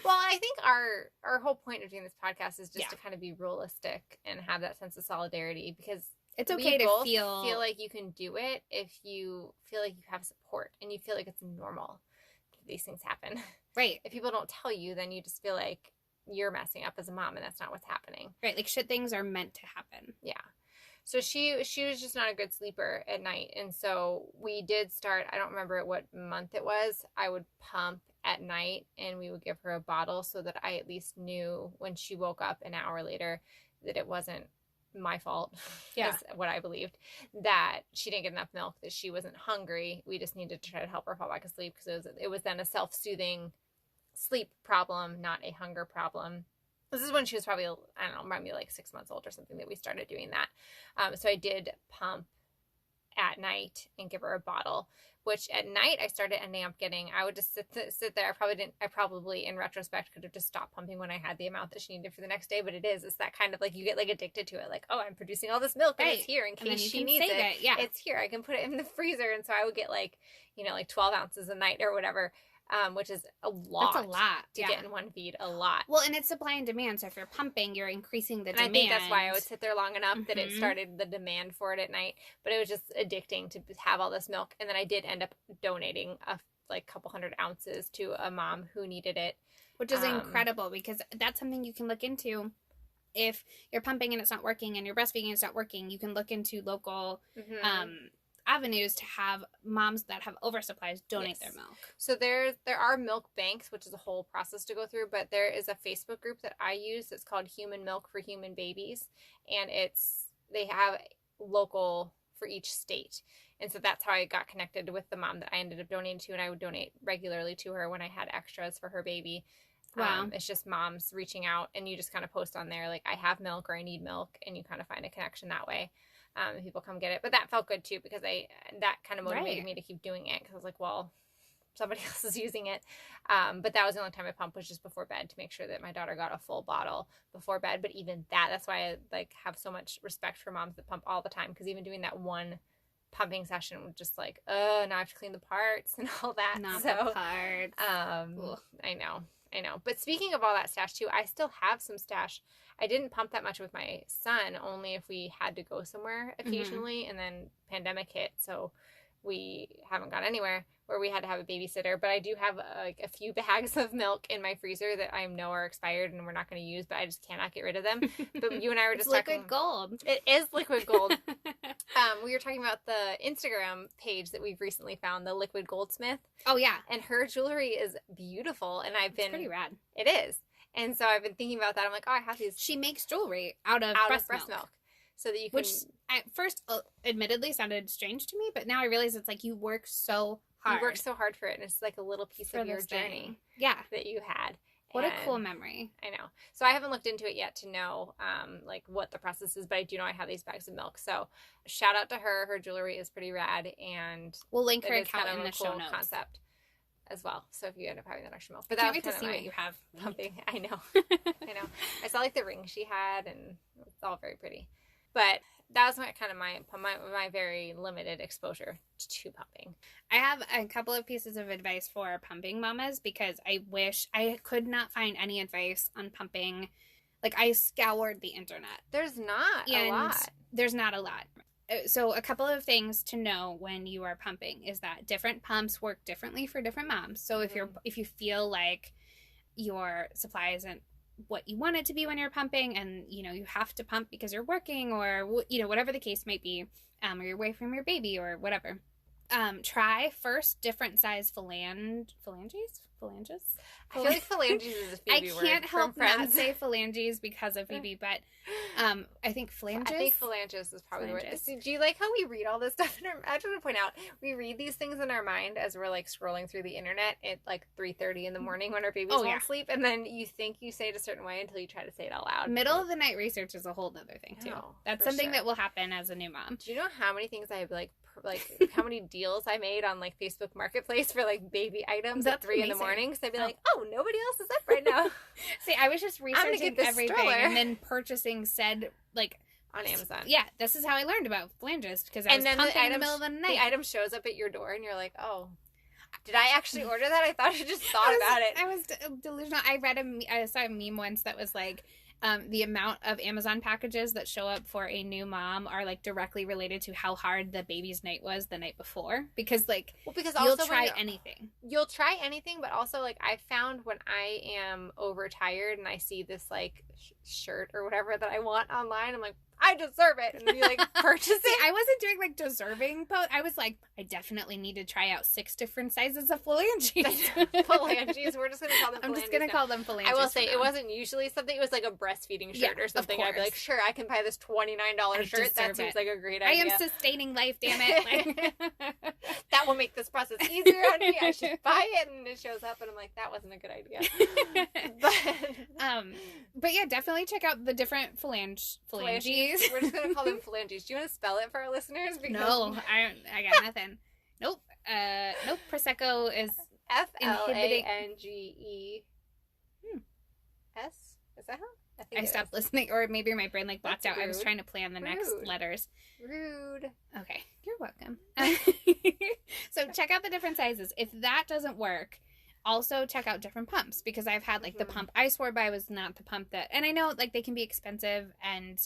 Well, I think our whole point of doing this podcast is just to kind of be realistic and have that sense of solidarity, because it's okay to feel like you can do it if you feel like you have support and you feel like it's normal that these things happen. Right. If people don't tell you, then you just feel like you're messing up as a mom, and that's not what's happening. Right, like, shit things are meant to happen. Yeah. So she was just not a good sleeper at night. And so we did start, I don't remember what month it was, I would pump at night, and we would give her a bottle so that I at least knew when she woke up an hour later that it wasn't my fault, is what I believed, that she didn't get enough milk, that she wasn't hungry. We just needed to try to help her fall back asleep, because it was then a self-soothing sleep problem, not a hunger problem. This is when she was probably, I don't know, maybe like 6 months old or something, that we started doing that. So I did pump at night and give her a bottle, which at night I started ending up getting, I would just sit there. I probably in retrospect could have just stopped pumping when I had the amount that she needed for the next day, but it's that kind of, like, you get, like, addicted to it. Like, oh, I'm producing all this milk, and it's here in case she needs it. Yeah. It's here. I can put it in the freezer. And so I would get, like, 12 ounces a night or whatever. Which is a lot. That's a lot to get in one feed. A lot. Well, and it's supply and demand. So if you're pumping, you're increasing the demand. I think that's why I would sit there long enough that it started the demand for it at night. But it was just addicting to have all this milk. And then I did end up donating a couple 100 ounces to a mom who needed it. Which is incredible, because that's something you can look into. If you're pumping and it's not working, and you're breastfeeding and it's not working, you can look into local avenues to have moms that have oversupplies donate their milk. So there are milk banks, which is a whole process to go through, but there is a Facebook group that I use that's called Human Milk for Human Babies, and it's they have local for each state. And so that's how I got connected with the mom that I ended up donating to, and I would donate regularly to her when I had extras for her baby. Wow. It's just moms reaching out, and you just kind of post on there, like, I have milk or I need milk, and you kind of find a connection that way. And people come get it. But that felt good too, because that kind of motivated me to keep doing it, because I was like, well, somebody else is using it. But that was the only time I pumped, was just before bed, to make sure that my daughter got a full bottle before bed. But even that's why I like have so much respect for moms that pump all the time, because even doing that one pumping session was just like, now I have to clean the parts and all that. Not the parts. I know. But speaking of all that stash too, I still have some stash. I didn't pump that much with my son, only if we had to go somewhere occasionally, and then pandemic hit, so we haven't gone anywhere where we had to have a babysitter. But I do have like a few bags of milk in my freezer that I know are expired and we're not going to use, but I just cannot get rid of them. But you and I were just liquid gold. It is liquid gold. We were talking about the Instagram page that we've recently found, the Liquid Goldsmith. Oh yeah, and her jewelry is beautiful, and it's pretty rad. It is, and so I've been thinking about that. I'm like, oh, I have these. She makes jewelry out of breast milk. So that you can, which at first admittedly sounded strange to me, but now I realize it's like you work so hard. You work so hard for it, and it's like a little piece of your journey that you had. What a cool memory. I know. So I haven't looked into it yet to know like what the process is, but I do know I have these bags of milk. So shout out to her. Her jewelry is pretty rad, and we'll link her account in the show notes concept as well. So if you end up having that extra milk, but that was to see what you have pumping. I know. I know. I saw like the ring she had, and it's all very pretty. But that was my very limited exposure to pumping. I have a couple of pieces of advice for pumping mamas, because I wish I could not find any advice on pumping. Like, I scoured the internet. There's not a lot. There's not a lot. So a couple of things to know when you are pumping is that different pumps work differently for different moms. So if you feel like your supply isn't what you want it to be when you're pumping, and you have to pump because you're working, or whatever the case might be, or you're away from your baby or whatever, try first different size phalanges. I feel like phalanges is a Phoebe word. I can't help not say phalanges because of Phoebe, but I think phalanges. I think phalanges is probably the word. Do you like how we read all this stuff in our? I just want to point out, we read these things in our mind as we're like scrolling through the internet at like 3:30 in the morning when our babies won't sleep, and then you think you say it a certain way until you try to say it out loud. Middle of the night research is a whole other thing too. That's something that will happen as a new mom. Do you know how many things I have like how many deals I made on like Facebook Marketplace for like baby items at 3 in the morning? So I'd be like, oh, nobody else is up right now. See, I was just researching everything and then purchasing said like on Amazon. Yeah, this is how I learned about phalanges, because I was pumping in the middle of the night. The item shows up at your door and you're like, oh, did I actually order that? I thought I just thought about it. I was delusional. I saw a meme once that was like, the amount of Amazon packages that show up for a new mom are like directly related to how hard the baby's night was the night before, because you'll try anything. You'll try anything, but also like I found when I am overtired and I see this like shirt or whatever that I want online, I'm like, I deserve it, and then you like purchase it. See, I wasn't doing like deserving, but I was like, I definitely need to try out 6 different sizes of phalanges. Phalanges. We're just gonna call them. I'm just gonna call them phalanges. I will say it wasn't usually something. It was like a breastfeeding shirt or something. I'd be like, sure, I can buy this $29 shirt. That seems like a great idea. I am sustaining life, damn it. That will make this process easier on me. I should buy it, and it shows up, and I'm like, that wasn't a good idea. But yeah, definitely check out the different phalanges. We're just gonna call them phalanges. Do you want to spell it for our listeners? Because no, I got nothing. Nope. Nope. Prosecco is Flanges. Is that how? I stopped listening, or maybe my brain like blocked out. I was trying to plan the next letters. Rude. Okay, you're welcome. So check out the different sizes. If that doesn't work, also check out different pumps, because I've had like the pump I swore by was not the pump that, and I know like they can be expensive, and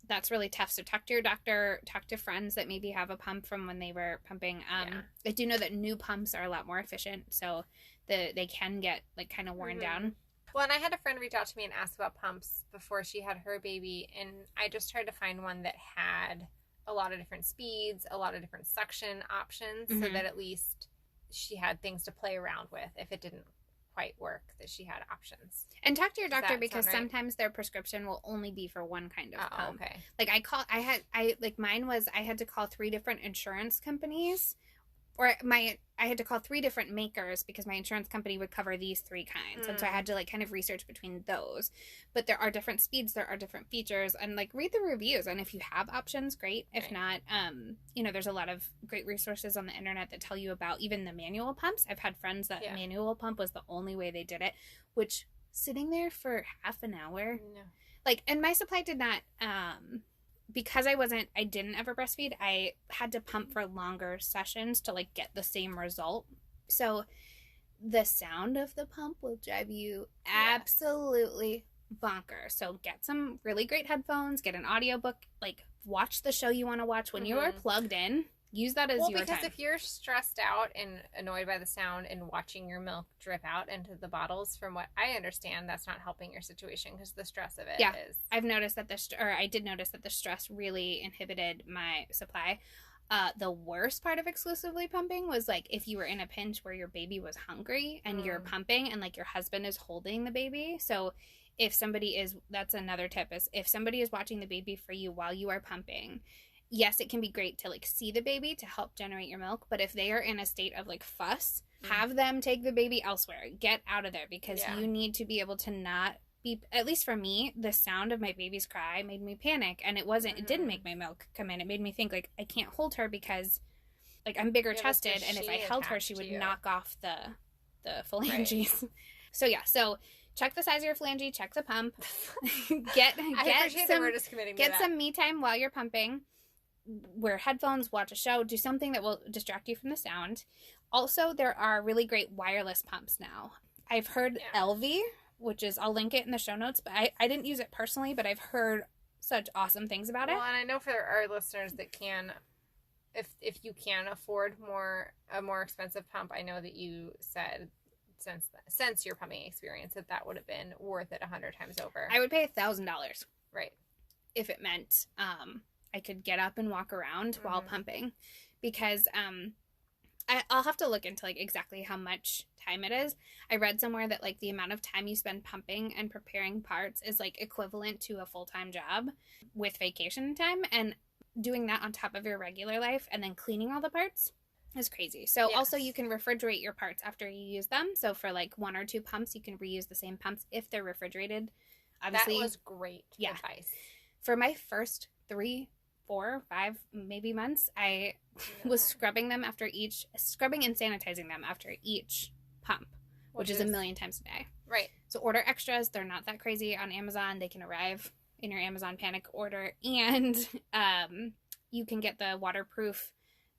that's really tough. So talk to your doctor, talk to friends that maybe have a pump from when they were pumping. I do know that new pumps are a lot more efficient, so they can get like kind of worn down. Well, and I had a friend reach out to me and ask about pumps before she had her baby, and I just tried to find one that had a lot of different speeds, a lot of different suction options, so that at least she had things to play around with if it didn't quite work, that she had options. And talk to your doctor, because sometimes their prescription will only be for one kind of pump. Okay. Like mine was, I had to call 3 different insurance companies, or I had to call 3 different makers because my insurance company would cover these 3 kinds. And so I had to like kind of research between those. But there are different speeds, there are different features, and like read the reviews. And if you have options, great. If not, there's a lot of great resources on the internet that tell you about even the manual pumps. I've had friends that manual pump was the only way they did it, which sitting there for half an hour, like, and my supply did not, because I didn't ever breastfeed, I had to pump for longer sessions to like get the same result. So the sound of the pump will drive you absolutely bonkers. So get some really great headphones, get an audiobook, like watch the show you want to watch when you are plugged in. Use that as your time. Because if you're stressed out and annoyed by the sound and watching your milk drip out into the bottles, from what I understand, that's not helping your situation because the stress of it is... I've noticed that I did notice that the stress really inhibited my supply. The worst part of exclusively pumping was like if you were in a pinch where your baby was hungry and you're pumping and like your husband is holding the baby. So if somebody is... That's another tip, is if somebody is watching the baby for you while you are pumping... Yes, it can be great to like see the baby to help generate your milk, but if they are in a state of like fuss, have them take the baby elsewhere. Get out of there, because you need to be able to not be, at least for me, the sound of my baby's cry made me panic, and it didn't make my milk come in. It made me think like I can't hold her because like I'm bigger chested, and if I held her she would knock off the phalanges. Right. So check the size of your phalange, check the pump. get some me time while you're pumping. Wear headphones, watch a show, do something that will distract you from the sound. Also, there are really great wireless pumps now. I've heard Elvie, which is, I'll link it in the show notes, but I didn't use it personally, but I've heard such awesome things about it. Well, and I know for our listeners that can, if you can afford a more expensive pump, I know that you said since your pumping experience that would have been worth it 100 times over. I would pay $1,000. Right. If it meant I could get up and walk around while pumping, because I'll have to look into like exactly how much time it is. I read somewhere that like the amount of time you spend pumping and preparing parts is like equivalent to a full-time job with vacation time, and doing that on top of your regular life and then cleaning all the parts is crazy. So also you can refrigerate your parts after you use them. So for like 1 or 2 pumps, you can reuse the same pumps if they're refrigerated. Obviously, that was great advice. For my first 3, 4, 5 maybe months, I was scrubbing and sanitizing them after each pump, which is 1,000,000 times a day. Right. So order extras. They're not that crazy on Amazon. They can arrive in your Amazon panic order, and you can get the waterproof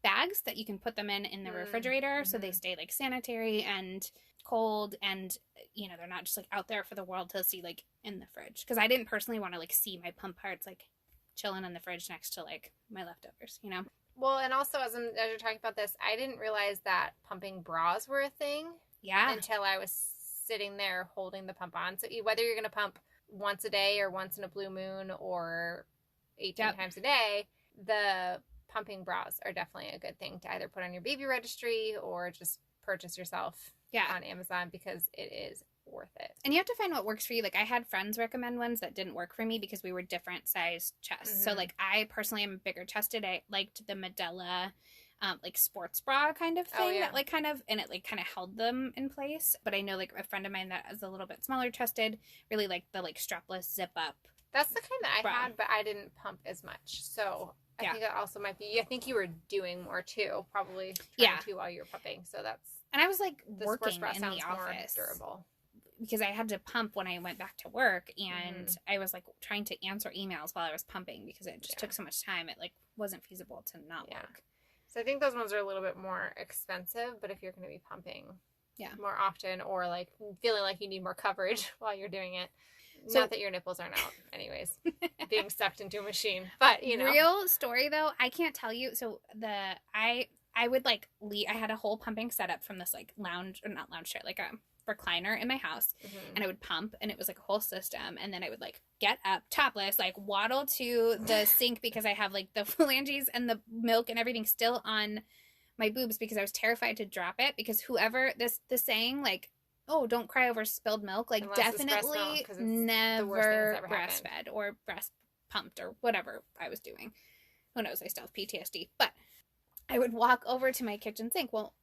bags that you can put them in the refrigerator, so they stay like sanitary and cold, and they're not just like out there for the world to see like in the fridge, because I didn't personally want to like see my pump parts like chilling in the fridge next to like my leftovers, Well, and also as you're talking about this, I didn't realize that pumping bras were a thing. Yeah. Until I was sitting there holding the pump on. So whether you're going to pump once a day or once in a blue moon or 18 times a day, the pumping bras are definitely a good thing to either put on your baby registry or just purchase yourself on Amazon, because it is worth it. And you have to find what works for you. Like I had friends recommend ones that didn't work for me because we were different size chests. So like I personally am bigger chested. I liked the Medela like sports bra kind of thing that like kind of, and it like kind of held them in place. But I know like a friend of mine that is a little bit smaller chested really liked the like strapless zip up. That's the kind that I had, but I didn't pump as much. So I think that also might be, I think you were doing more too, probably trying to while you were pumping. So that's, and I was like the working bra in the sounds more office. Durable. Because I had to pump when I went back to work, and I was like trying to answer emails while I was pumping because it just took so much time. It like wasn't feasible to not work. So I think those ones are a little bit more expensive, but if you're going to be pumping more often, or like feeling like you need more coverage while you're doing it, so, not that your nipples aren't out anyways, being sucked into a machine, but Real story though, I can't tell you. So I would like I had a whole pumping setup from this like lounge, or not lounge chair, like a recliner in my house, and I would pump, and it was like a whole system, and then I would like get up topless, like waddle to the sink because I have like the phalanges and the milk and everything still on my boobs because I was terrified to drop it, because whoever the saying like don't cry over spilled milk. Like, Unless it's breast milk, definitely 'cause it's the worst thing never that's ever happened. breastfed or breast pumped or whatever I was doing. Who knows? I still have PTSD. But I would walk over to my kitchen sink. Well,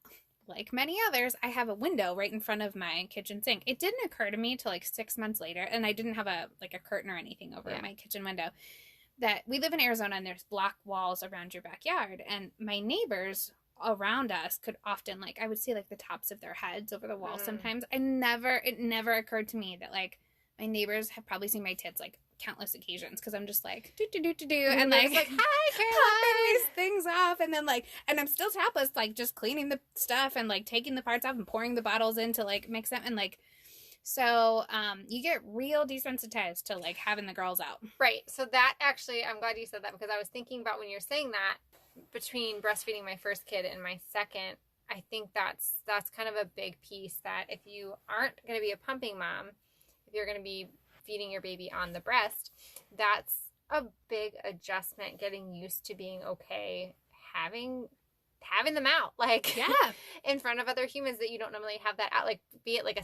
like many others, I have a window right in front of my kitchen sink. It didn't occur to me till like 6 months later, and I didn't have a curtain or anything over my kitchen window, that we live in Arizona and there's block walls around your backyard, and my neighbors around us could often, like, I would see like the tops of their heads over the wall sometimes. It never occurred to me that like my neighbors have probably seen my tits like countless occasions, because I'm just like and like hi popping these things off, and then like, and I'm still topless, like just cleaning the stuff and like taking the parts off and pouring the bottles in to like mix them, and like, so you get real desensitized to like having the girls out. Right. So that actually, I'm glad you said that, because I was thinking about when you're saying that, between breastfeeding my first kid and my second, I think that's kind of a big piece, that if you aren't going to be a pumping mom, if you're going to be feeding your baby on the breast, that's a big adjustment, getting used to being okay having them out, like, in front of other humans that you don't normally have that out, like, be it like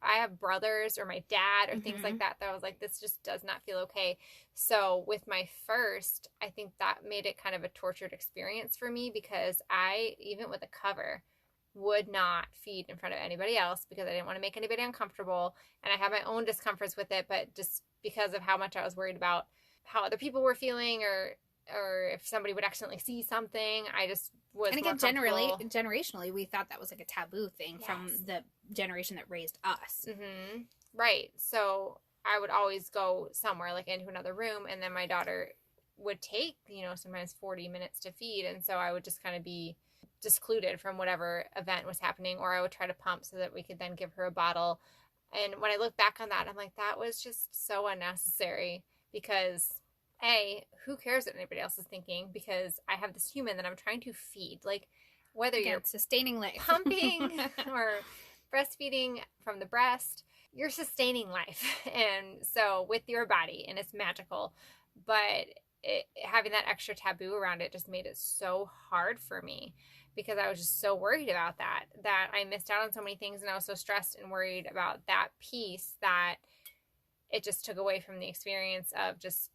I have brothers or my dad or things like that I was like, this just does not feel okay. So with my first, I think that made it kind of a tortured experience for me, because I, even with a cover, would not feed in front of anybody else because I didn't want to make anybody uncomfortable, and I had my own discomforts with it, but just because of how much I was worried about how other people were feeling, or if somebody would accidentally see something, I just was. And again, generationally, we thought that was like a taboo thing from the generation that raised us. Right. So I would always go somewhere, like into another room, and then my daughter would take, sometimes 40 minutes to feed, and so I would just kind of be discluded from whatever event was happening, or I would try to pump so that we could then give her a bottle. And when I look back on that, I'm like, that was just so unnecessary, because who cares what anybody else is thinking, because I have this human that I'm trying to feed. Like, whether you're sustaining life, pumping or breastfeeding from the breast, you're sustaining life. And so with your body, and it's magical, but having that extra taboo around it just made it so hard for me, because I was just so worried about that I missed out on so many things, and I was so stressed and worried about that piece that it just took away from the experience of just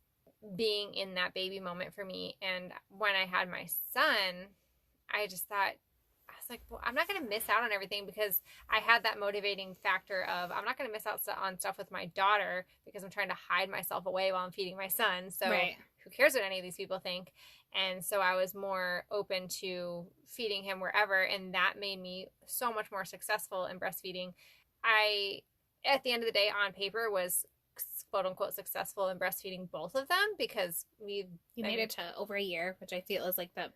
being in that baby moment for me. And when I had my son, I just thought, I was like, well, I'm not going to miss out on everything, because I had that motivating factor of, I'm not going to miss out on stuff with my daughter because I'm trying to hide myself away while I'm feeding my son. So who cares what any of these people think? And so I was more open to feeding him wherever, and that made me so much more successful in breastfeeding. I, at the end of the day, on paper, was quote unquote successful in breastfeeding both of them, because you made it to over a year, which I feel is like the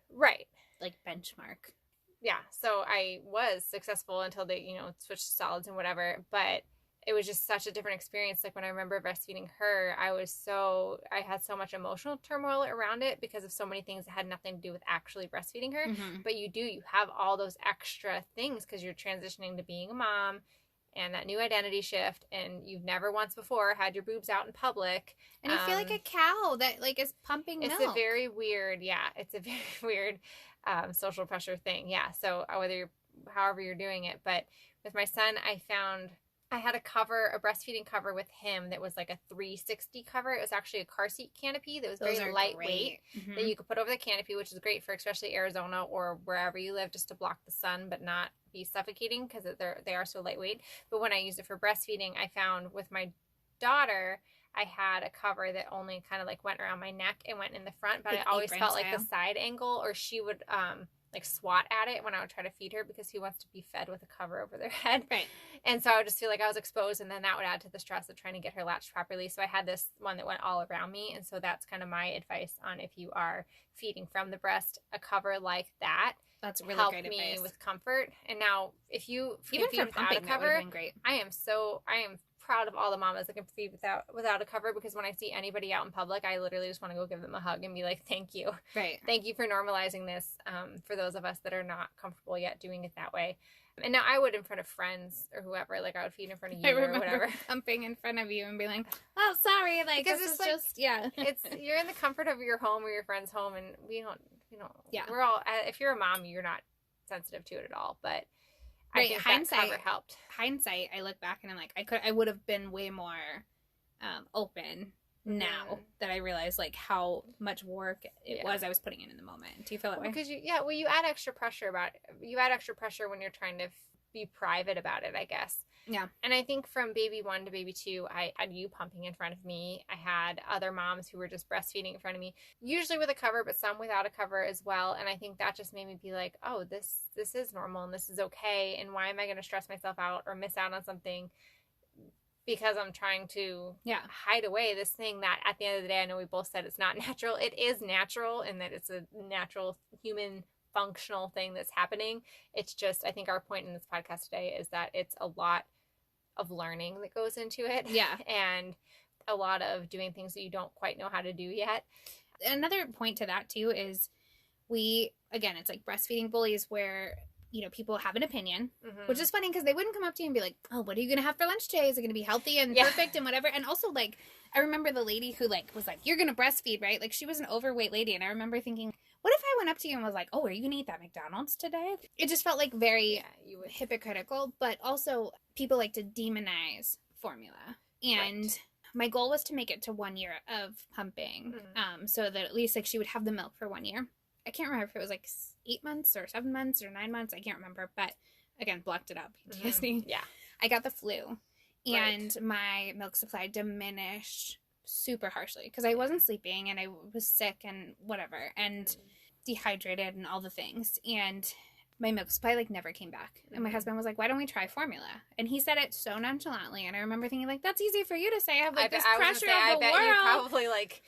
like benchmark. Yeah, so I was successful until they switched to solids and whatever, but it was just such a different experience. Like, when I remember breastfeeding her, I had so much emotional turmoil around it because of so many things that had nothing to do with actually breastfeeding her. But you have all those extra things because you're transitioning to being a mom, and that new identity shift, and you've never once before had your boobs out in public. And you feel like a cow that like is pumping milk. It's a very weird, social pressure thing. Yeah. So however you're doing it. But with my son, I found I had a breastfeeding cover with him that was like a 360 cover. It was actually a car seat canopy that was very lightweight that you could put over the canopy, which is great for especially Arizona or wherever you live, just to block the sun but not be suffocating, because they are so lightweight. But when I used it for breastfeeding, I found with my daughter, I had a cover that only kind of like went around my neck and went in the front, but I always felt like the side angle, or she would like swat at it when I would try to feed her, because who wants to be fed with a cover over their head? Right. And so I would just feel like I was exposed, and then that would add to the stress of trying to get her latched properly. So I had this one that went all around me. And so that's kind of my advice on, if you are feeding from the breast, a cover like that. That's really great advice. Help me with comfort. And now if you feed without a cover, great. I am proud of all the mamas that can feed without a cover, because when I see anybody out in public, I literally just want to go give them a hug and be like, thank you. Right. Thank you for normalizing this, for those of us that are not comfortable yet doing it that way. And now I would in front of friends or whoever, like I would feed in front of you or whatever. Pumping in front of you and being like, oh, sorry. Like, because this is like, just, you're in the comfort of your home or your friend's home, and we're all, if you're a mom, you're not sensitive to it at all. But I think that cover helped. Hindsight, I look back and I'm like, I would have been way more open now that I realize like how much work it was I was putting in the moment. Do you feel that way? Because you add extra pressure when you're trying to be private about it, I guess. Yeah. And I think from baby 1 to baby 2, I had you pumping in front of me. I had other moms who were just breastfeeding in front of me, usually with a cover, but some without a cover as well. And I think that just made me be like, oh, this is normal and this is okay. And why am I going to stress myself out or miss out on something because I'm trying to hide away this thing that at the end of the day, I know we both said it's not natural. It is natural in that it's a natural human functional thing that's happening. It's just, I think our point in this podcast today is that it's a lot of learning that goes into it. Yeah. And a lot of doing things that you don't quite know how to do yet. Another point to that too is it's like breastfeeding bullies where, you know, people have an opinion, which is funny because they wouldn't come up to you and be like, oh, what are you going to have for lunch today? Is it going to be healthy and perfect and whatever? And also, like, I remember the lady who, like, was like, you're going to breastfeed, right? Like, she was an overweight lady. And I remember thinking, what if I went up to you and was like, oh, are you going to eat that McDonald's today? It just felt like very hypocritical. But also, people like to demonize formula. And my goal was to make it to 1 year of pumping so that at least, like, she would have the milk for 1 year. I can't remember if it was like 8 months or 7 months or 9 months. I can't remember. But again, blocked it out. PTSD. Yeah. I got the flu. And my milk supply diminished super harshly because I wasn't sleeping and I was sick and whatever and dehydrated and all the things. And my milk supply like never came back. And my husband was like, why don't we try formula? And he said it so nonchalantly. And I remember thinking like, that's easy for you to say. I have like this pressure of the world. You probably like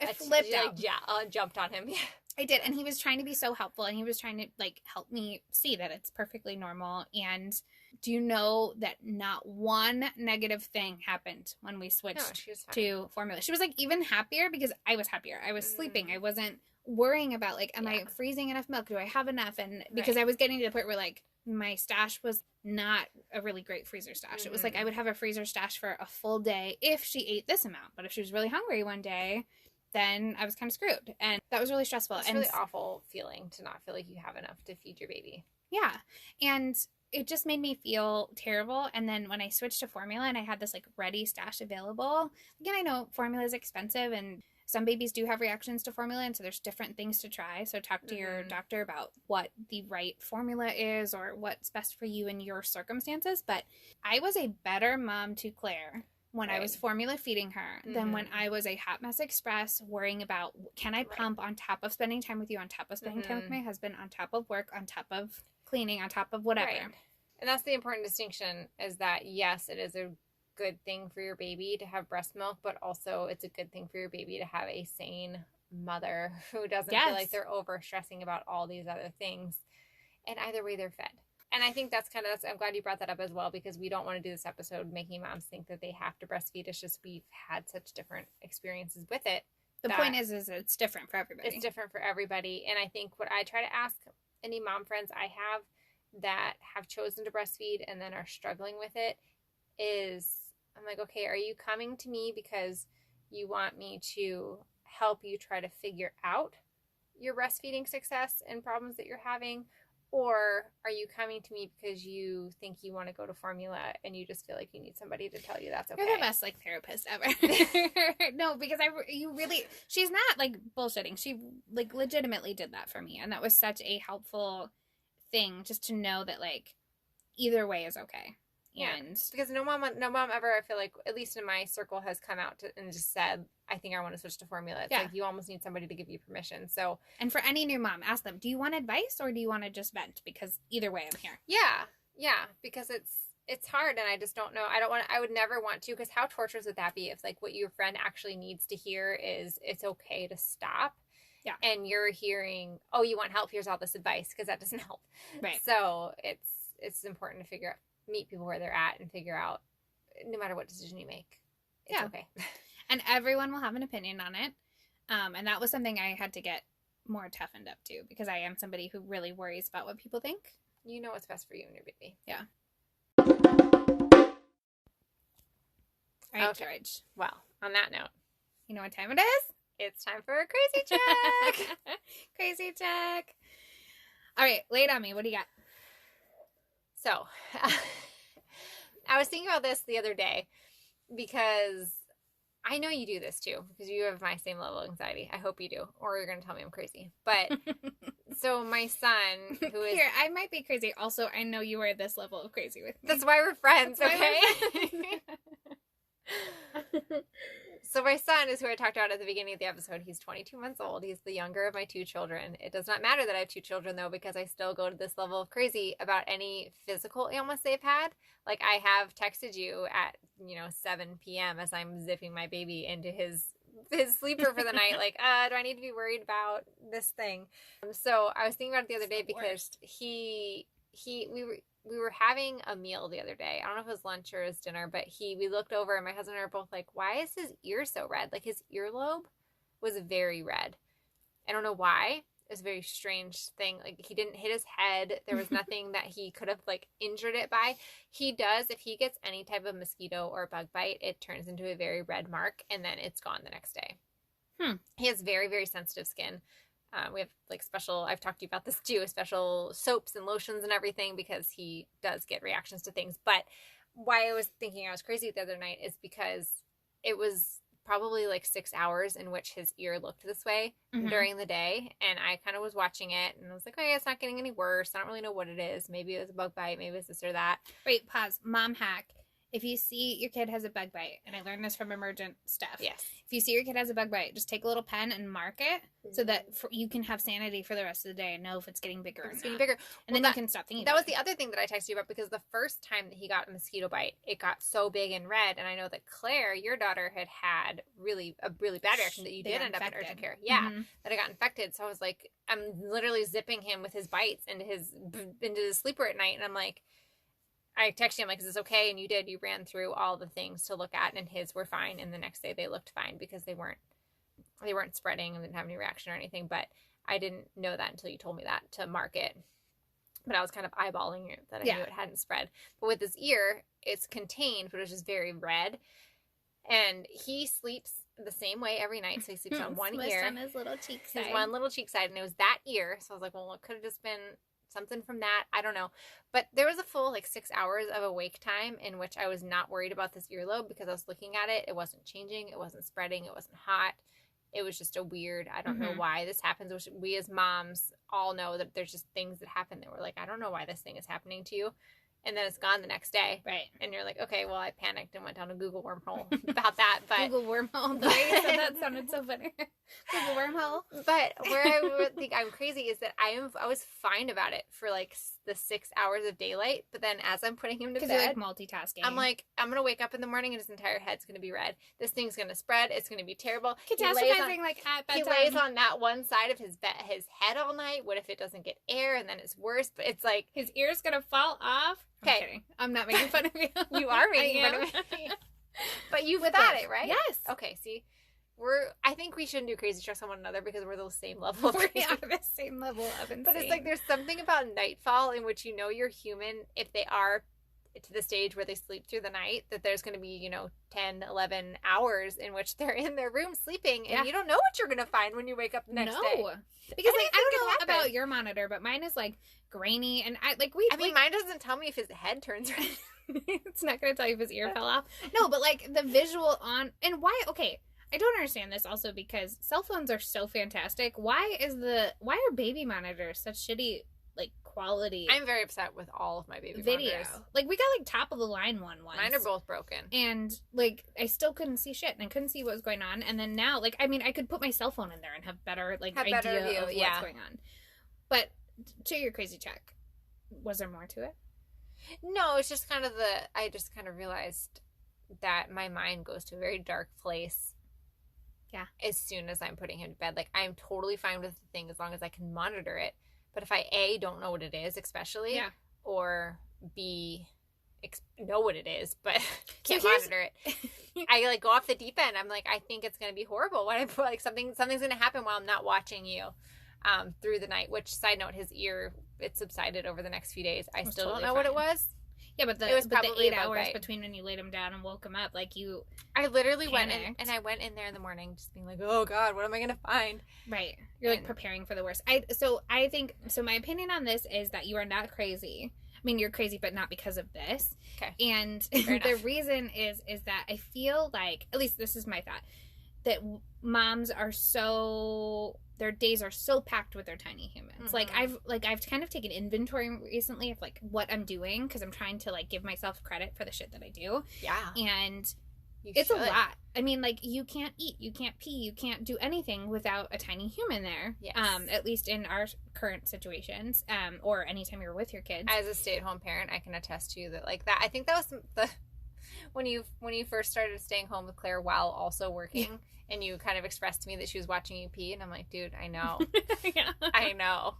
I flipped out. Jumped on him. Yeah. I did. And he was trying to be so helpful and he was trying to like help me see that it's perfectly normal. And do you know that not one negative thing happened when we switched to formula? She was like even happier because I was happier. I was sleeping. I wasn't worrying about like, am I freezing enough milk? Do I have enough? And because I was getting to the point where like my stash was not a really great freezer stash. It was like I would have a freezer stash for a full day if she ate this amount. But if she was really hungry one day, then I was kind of screwed. And that was really stressful. It's a really awful feeling to not feel like you have enough to feed your baby. Yeah. And it just made me feel terrible. And then when I switched to formula and I had this like ready stash available, again, I know formula is expensive and some babies do have reactions to formula. And so there's different things to try. So talk to your doctor about what the right formula is or what's best for you in your circumstances. But I was a better mom to Claire when I was formula feeding her than when I was a hot mess express worrying about can I pump on top of spending time with you, on top of spending time with my husband, on top of work, on top of cleaning, on top of whatever. Right. And that's the important distinction is that yes, it is a good thing for your baby to have breast milk, but also it's a good thing for your baby to have a sane mother who doesn't feel like they're over stressing about all these other things. And either way they're fed. And I think that's I'm glad you brought that up as well because we don't want to do this episode making moms think that they have to breastfeed. It's just we've had such different experiences with it. The point is it's different for everybody. It's different for everybody. And I think what I try to ask any mom friends I have that have chosen to breastfeed and then are struggling with it is I'm like, okay, are you coming to me because you want me to help you try to figure out your breastfeeding success and problems that you're having? Or are you coming to me because you think you want to go to formula and you just feel like you need somebody to tell you that's okay? You're the best, like, therapist ever. No, because she's not, like, bullshitting. She, like, legitimately did that for me. And that was such a helpful thing just to know that, like, either way is okay. Yeah. And because no mom ever, I feel like, at least in my circle, has come out and just said, I think I want to switch to formula. It's like you almost need somebody to give you permission. So, and for any new mom, ask them, do you want advice or do you want to just vent? Because either way, I'm here. Yeah, because it's hard and I just don't know. I would never want to, because how torturous would that be if like what your friend actually needs to hear is it's okay to stop. Yeah. And you're hearing, oh, you want help? Here's all this advice, because that doesn't help. Right. So it's important to meet people where they're at and figure out, no matter what decision you make, it's okay. And everyone will have an opinion on it. And that was something I had to get more toughened up to, because I am somebody who really worries about what people think. You know what's best for you and your baby. Yeah. All right, George. Well, on that note, you know what time it is? It's time for a crazy check. Crazy check. All right, lay it on me. What do you got? So, I was thinking about this the other day because I know you do this too, because you have my same level of anxiety. I hope you do, or you're going to tell me I'm crazy. But, so my son, who is... Here, I might be crazy. Also, I know you are this level of crazy with me. That's why we're friends, That's okay? why we're friends. So my son is who I talked about at the beginning of the episode. He's 22 months old. He's the younger of my 2 children. It does not matter that I have 2 children, though, because I still go to this level of crazy about any physical ailments they've had. Like, I have texted you at, 7 p.m. as I'm zipping my baby into his sleeper for the night. Like, do I need to be worried about this thing? So I was thinking about it the other day because we were having a meal the other day. I don't know if it was lunch or it was dinner, but we looked over and my husband and I were both like, why is his ear so red? Like, his earlobe was very red. I don't know why. It was a very strange thing. Like, he didn't hit his head. There was nothing that he could have, like, injured it by. He does, if he gets any type of mosquito or bug bite, it turns into a very red mark and then it's gone the next day. He has very, very sensitive skin. We have like special, I've talked to you about this too, special soaps and lotions and everything because he does get reactions to things. But why I was thinking I was crazy the other night is because it was probably like 6 hours in which his ear looked this way during the day. And I kind of was watching it and I was like, okay, it's not getting any worse. I don't really know what it is. Maybe it was a bug bite. Maybe it's this or that. Wait, pause. Mom hack. If you see your kid has a bug bite, and I learned this from Emergent stuff. Yes. If you see your kid has a bug bite, just take a little pen and mark it so that you can have sanity for the rest of the day and know if it's getting bigger or not. Getting bigger. And then you can stop thinking that about was the other thing that I texted you about because the first time that he got a mosquito bite, it got so big and red. And I know that Claire, your daughter, had a really bad reaction that you did end up in urgent care. Yeah, that I got infected. So I was like, I'm literally zipping him with his bites into his sleeper at night. And I'm like, I texted him like, is this okay? And you did. You ran through all the things to look at, and his were fine. And the next day they looked fine because they weren't spreading and didn't have any reaction or anything. But I didn't know that until you told me that to mark it. But I was kind of eyeballing it that I knew it hadn't spread. But with his ear, it's contained, but it's just very red. And he sleeps the same way every night. So he sleeps on one ear. on his little cheek side. His one little cheek side. And it was that ear. So I was like, well, it could have just been something from that. I don't know. But there was a full 6 hours of awake time in which I was not worried about this earlobe because I was looking at it. It wasn't changing. It wasn't spreading. It wasn't hot. It was just a weird, I don't know why this happens. Which we as moms all know that there's just things that happen that we're like, I don't know why this thing is happening to you. And then it's gone the next day. Right. And you're like, okay, well, I panicked and went down a Google wormhole about that. But Google wormhole. The way you said that sounded so funny. Google wormhole. But where I would think I'm crazy is that I was fine about it for the 6 hours of daylight. But then as I'm putting him to bed, because you're multitasking. I'm like, I'm gonna wake up in the morning and his entire head's gonna be red. This thing's gonna spread. It's gonna be terrible. Catastrophizing at bedtime. He lays on that one side of his head all night. What if it doesn't get air and then it's worse? But it's like his ear's gonna fall off. Okay, I'm not making fun of you. You are making fun of me. But you've got it, right? Yes. Okay, see, I think we shouldn't do crazy tricks on one another because we're the same level of crazy. We are the same level of insane. But it's like there's something about nightfall in which you're human if they are to the stage where they sleep through the night, that there's going to be, 10, 11 hours in which they're in their room sleeping and you don't know what you're going to find when you wake up the next day. Because I don't know about your monitor, but mine is grainy and mine doesn't tell me if his head turns red. It's not going to tell you if his ear fell off. No, but the visual on, and why, okay, I don't understand this also because cell phones are so fantastic. Why are baby monitors such shitty quality? I'm very upset with all of my baby video monitors. We got top of the line one once. Mine are both broken. And I still couldn't see shit and I couldn't see what was going on. And then now I could put my cell phone in there and have better idea of what's going on. But to your crazy check, was there more to it? No, it's just kind of I just kind of realized that my mind goes to a very dark place. Yeah. As soon as I'm putting him to bed. I'm totally fine with the thing as long as I can monitor it. But if I, A, don't know what it is, especially, or B, know what it is, but can't monitor it, I, go off the deep end. I'm like, I think it's going to be horrible. When I put, something's going to happen while I'm not watching you through the night, which, side note, his ear, it subsided over the next few days. I still don't know what it was. Yeah, but it was probably the 8 hours between when you laid him down and woke him up, I literally went in, and I went in there in the morning just being like, oh God, what am I going to find? Right. You're preparing for the worst. My opinion on this is that you are not crazy. mean, you're crazy, but not because of this. Okay. And the reason is that I feel like, at least this is my thought, that moms are their days are so packed with their tiny humans. I've kind of taken inventory recently of like what I'm doing, because I'm trying to like give myself credit for the shit that I do. Yeah. And it's a lot. I mean, like, you can't eat, you can't pee, you can't do anything without a tiny human there. Yes. At least in our current situations, or anytime you're with your kids. As a stay-at-home parent, I can attest to you that, like, that. I think that was the when you first started staying home with Claire while also working, and you kind of expressed to me that she was watching you pee, and I'm like, dude, I know. Yeah. I know.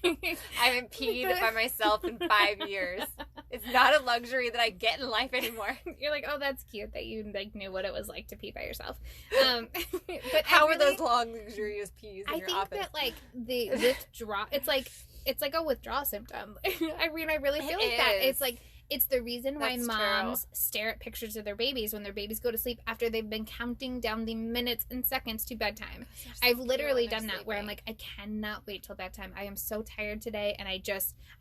I haven't peed by myself in 5 years. It's not a luxury that I get in life anymore. You're like, oh, that's cute that you like knew what it was like to pee by yourself. But how are those long, luxurious pees in your office? I think that like the withdrawal, it's like a withdrawal symptom. I mean, I really feel like that. It's like, it's the reason why moms stare at pictures of their babies when their babies go to sleep after they've been counting down the minutes and seconds to bedtime. I've literally done that where I'm like, I cannot wait till bedtime. I am so tired today, and I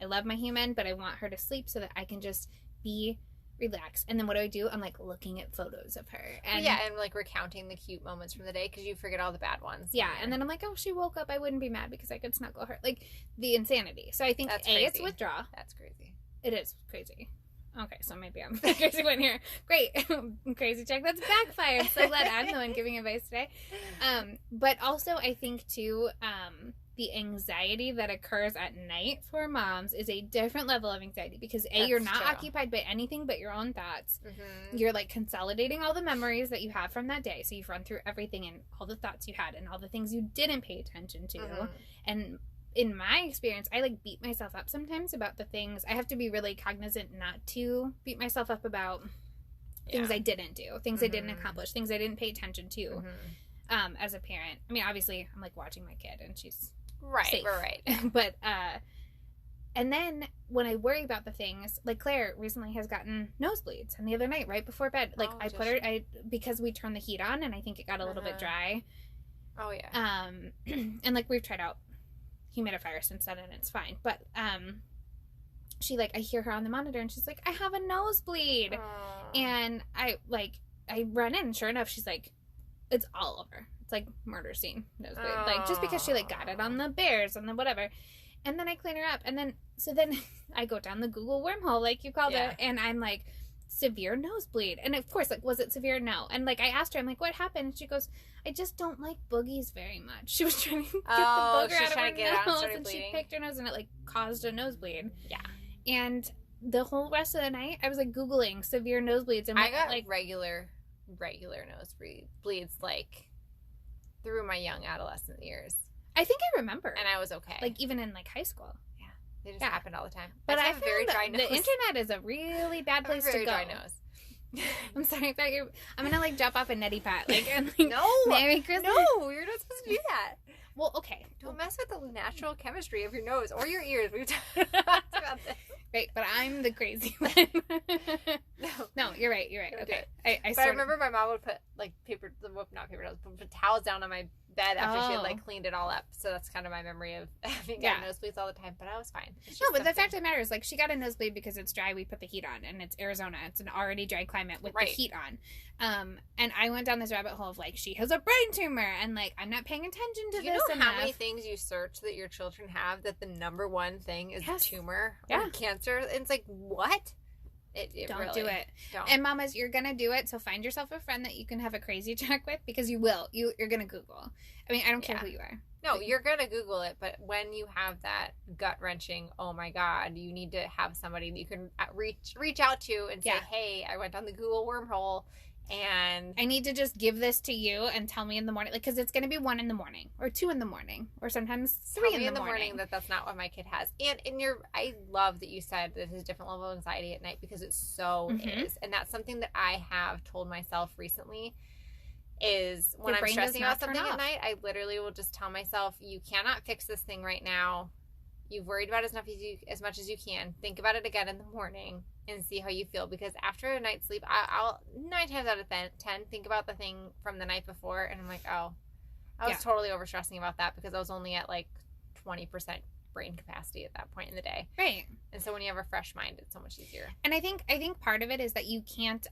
love my human, but I want her to sleep so that I can just be relaxed. And then what do? I'm like looking at photos of her. And and like recounting the cute moments from the day, because you forget all the bad ones. Yeah, and then I'm like, oh, she woke up. I wouldn't be mad because I could snuggle her. Like, the insanity. So I think, it's withdrawal. That's crazy. It is crazy. Okay, so maybe I'm the crazy one here. Great. Crazy check. That's backfired. So glad I'm the one giving advice today. But also, I think, too, the anxiety that occurs at night for moms is a different level of anxiety, because you're not occupied by anything but your own thoughts. Mm-hmm. You're like consolidating all the memories that you have from that day. So you've run through everything and all the thoughts you had and all the things you didn't pay attention to. Mm-hmm. And in my experience, I like beat myself up sometimes about the things. I have to be really cognizant not to beat myself up about things I didn't do, things I didn't accomplish, things I didn't pay attention to as a parent. I mean, obviously, I'm like watching my kid and she's safe. Right. But, and then when I worry about the things, like Claire recently has gotten nosebleeds, and the other night, right before bed, like because we turned the heat on and I think it got a little bit dry. Oh, yeah. And like we've tried out humidifier since then and it's fine, but she like, I hear her on the monitor and she's like, I have a nosebleed. Aww. And I run in, and sure enough, she's like, it's all over, it's like murder scene nosebleed. Aww. Like, just because she like got it on the bears and the whatever. And then I clean her up, and then I go down the Google wormhole like you called it, and I'm like, severe nosebleed. And of course, like, was it severe? No. And like, I asked her, I'm like, what happened? And she goes, I just don't like boogies very much. She was trying to get the booger out of her nose, and she picked her nose, and it like caused a nosebleed. Yeah. And the whole rest of the night, I was like Googling severe nosebleeds, and I got like regular nosebleeds like through my young adolescent years. I think I remember, and I was okay. Like even in like high school. They just happened all the time. But I have a very dry nose. The internet is a really bad place to go. Dry nose. I'm sorry. I'm gonna like drop off a neti pot. Like, and, like, no, Merry Christmas. No, you're not supposed to do that. Well, okay. Don't mess with the natural chemistry of your nose or your ears. We've talked about this. Right, but I'm the crazy one. No, you're right. Okay. I remember my mom would put like not paper towels, but put towels down on my bed after she had like cleaned it all up. So that's kind of my memory of having gotten nosebleeds all the time. But I was fine. No, but the fact of the matter is, like, she got a nosebleed because it's dry. We put the heat on, and it's Arizona. It's an already dry climate with the heat on. And I went down this rabbit hole of like, she has a brain tumor, and like, I'm not paying attention to this enough. You know how many things you search that your children have that the number one thing is a tumor or cancer? And it's like, what? Don't really, do it. Don't. And mamas, you're gonna do it, so find yourself a friend that you can have a crazy check with, because you will. You're gonna Google. I mean, I don't care who you are. No, you're gonna Google it, but when you have that gut wrenching, oh my god, you need to have somebody that you can reach out to and say, hey, I went on the Google wormhole and I need to just give this to you and tell me in the morning, like, because it's going to be 1 a.m. or 2 a.m. or sometimes 3 in the morning. That's not what my kid has. And I love that you said that there's a different level of anxiety at night, because it so is. And that's something that I have told myself recently is when I'm stressing about something at night, I literally will just tell myself, you cannot fix this thing right now. You've worried about it as much as you can. Think about it again in the morning and see how you feel. Because after a night's sleep, I'll 9 times out of 10 think about the thing from the night before, and I'm like, oh, I was totally overstressing about that because I was only at like 20% brain capacity at that point in the day. Right. And so when you have a fresh mind, it's so much easier. And I think part of it is that you can't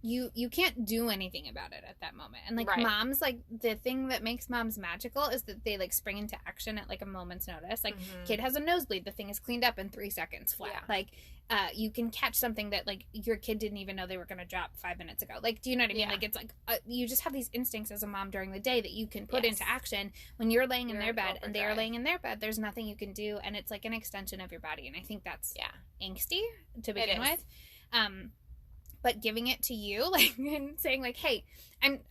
you can't do anything about it at that moment. And like moms, like the thing that makes moms magical is that they like spring into action at like a moment's notice. Like kid has a nosebleed, the thing is cleaned up in 3 seconds flat. Yeah. Like you can catch something that like your kid didn't even know they were going to drop 5 minutes ago. Like, do you know what I mean? Yeah. Like it's like you just have these instincts as a mom during the day that you can put into action when you're laying in their bed and they are laying in their bed. There's nothing you can do, and it's like an extension of your body. And I think that's angsty to begin with. But giving it to you, like, and saying like, hey,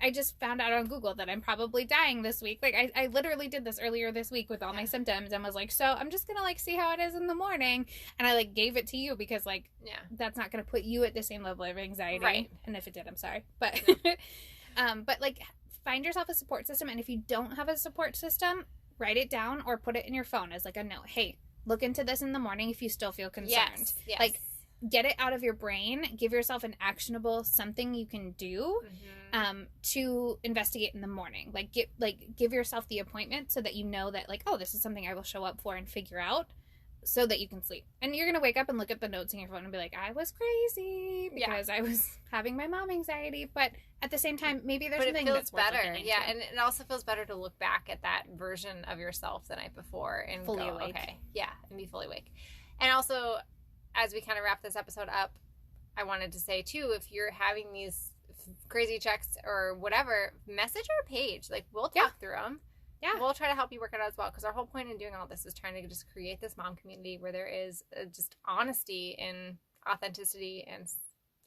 I just found out on Google that I'm probably dying this week. Like, I literally did this earlier this week with all my symptoms and was like, so I'm just going to like see how it is in the morning. And I like gave it to you because like, that's not going to put you at the same level of anxiety. Right. And if it did, I'm sorry. But, but like find yourself a support system. And if you don't have a support system, write it down or put it in your phone as like a note. Hey, look into this in the morning if you still feel concerned. Yes. Like, get it out of your brain. Give yourself an actionable something you can do to investigate in the morning. Like give yourself the appointment so that you know that like, oh, this is something I will show up for and figure out so that you can sleep. And you're gonna wake up and look at the notes in your phone and be like, I was crazy because I was having my mom anxiety. But at the same time, maybe there's something that's better. Yeah, and it also feels better to look back at that version of yourself the night before and fully go, awake. Okay, and be fully awake. And also, as we kind of wrap this episode up, I wanted to say, too, if you're having these crazy checks or whatever, message our page. Like, we'll talk through them. Yeah. We'll try to help you work it out as well, because our whole point in doing all this is trying to just create this mom community where there is just honesty and authenticity and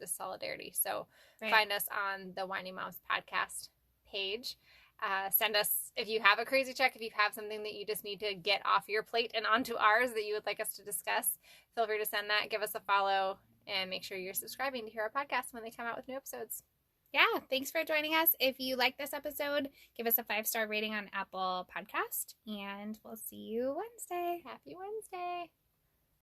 just solidarity. So find us on the Whining Moms podcast page. Send us, if you have a crazy check, if you have something that you just need to get off your plate and onto ours that you would like us to discuss, feel free to send that, give us a follow, and make sure you're subscribing to hear our podcast when they come out with new episodes. Yeah, thanks for joining us. If you like this episode, give us a 5-star rating on Apple Podcast, and we'll see you Wednesday. Happy Wednesday.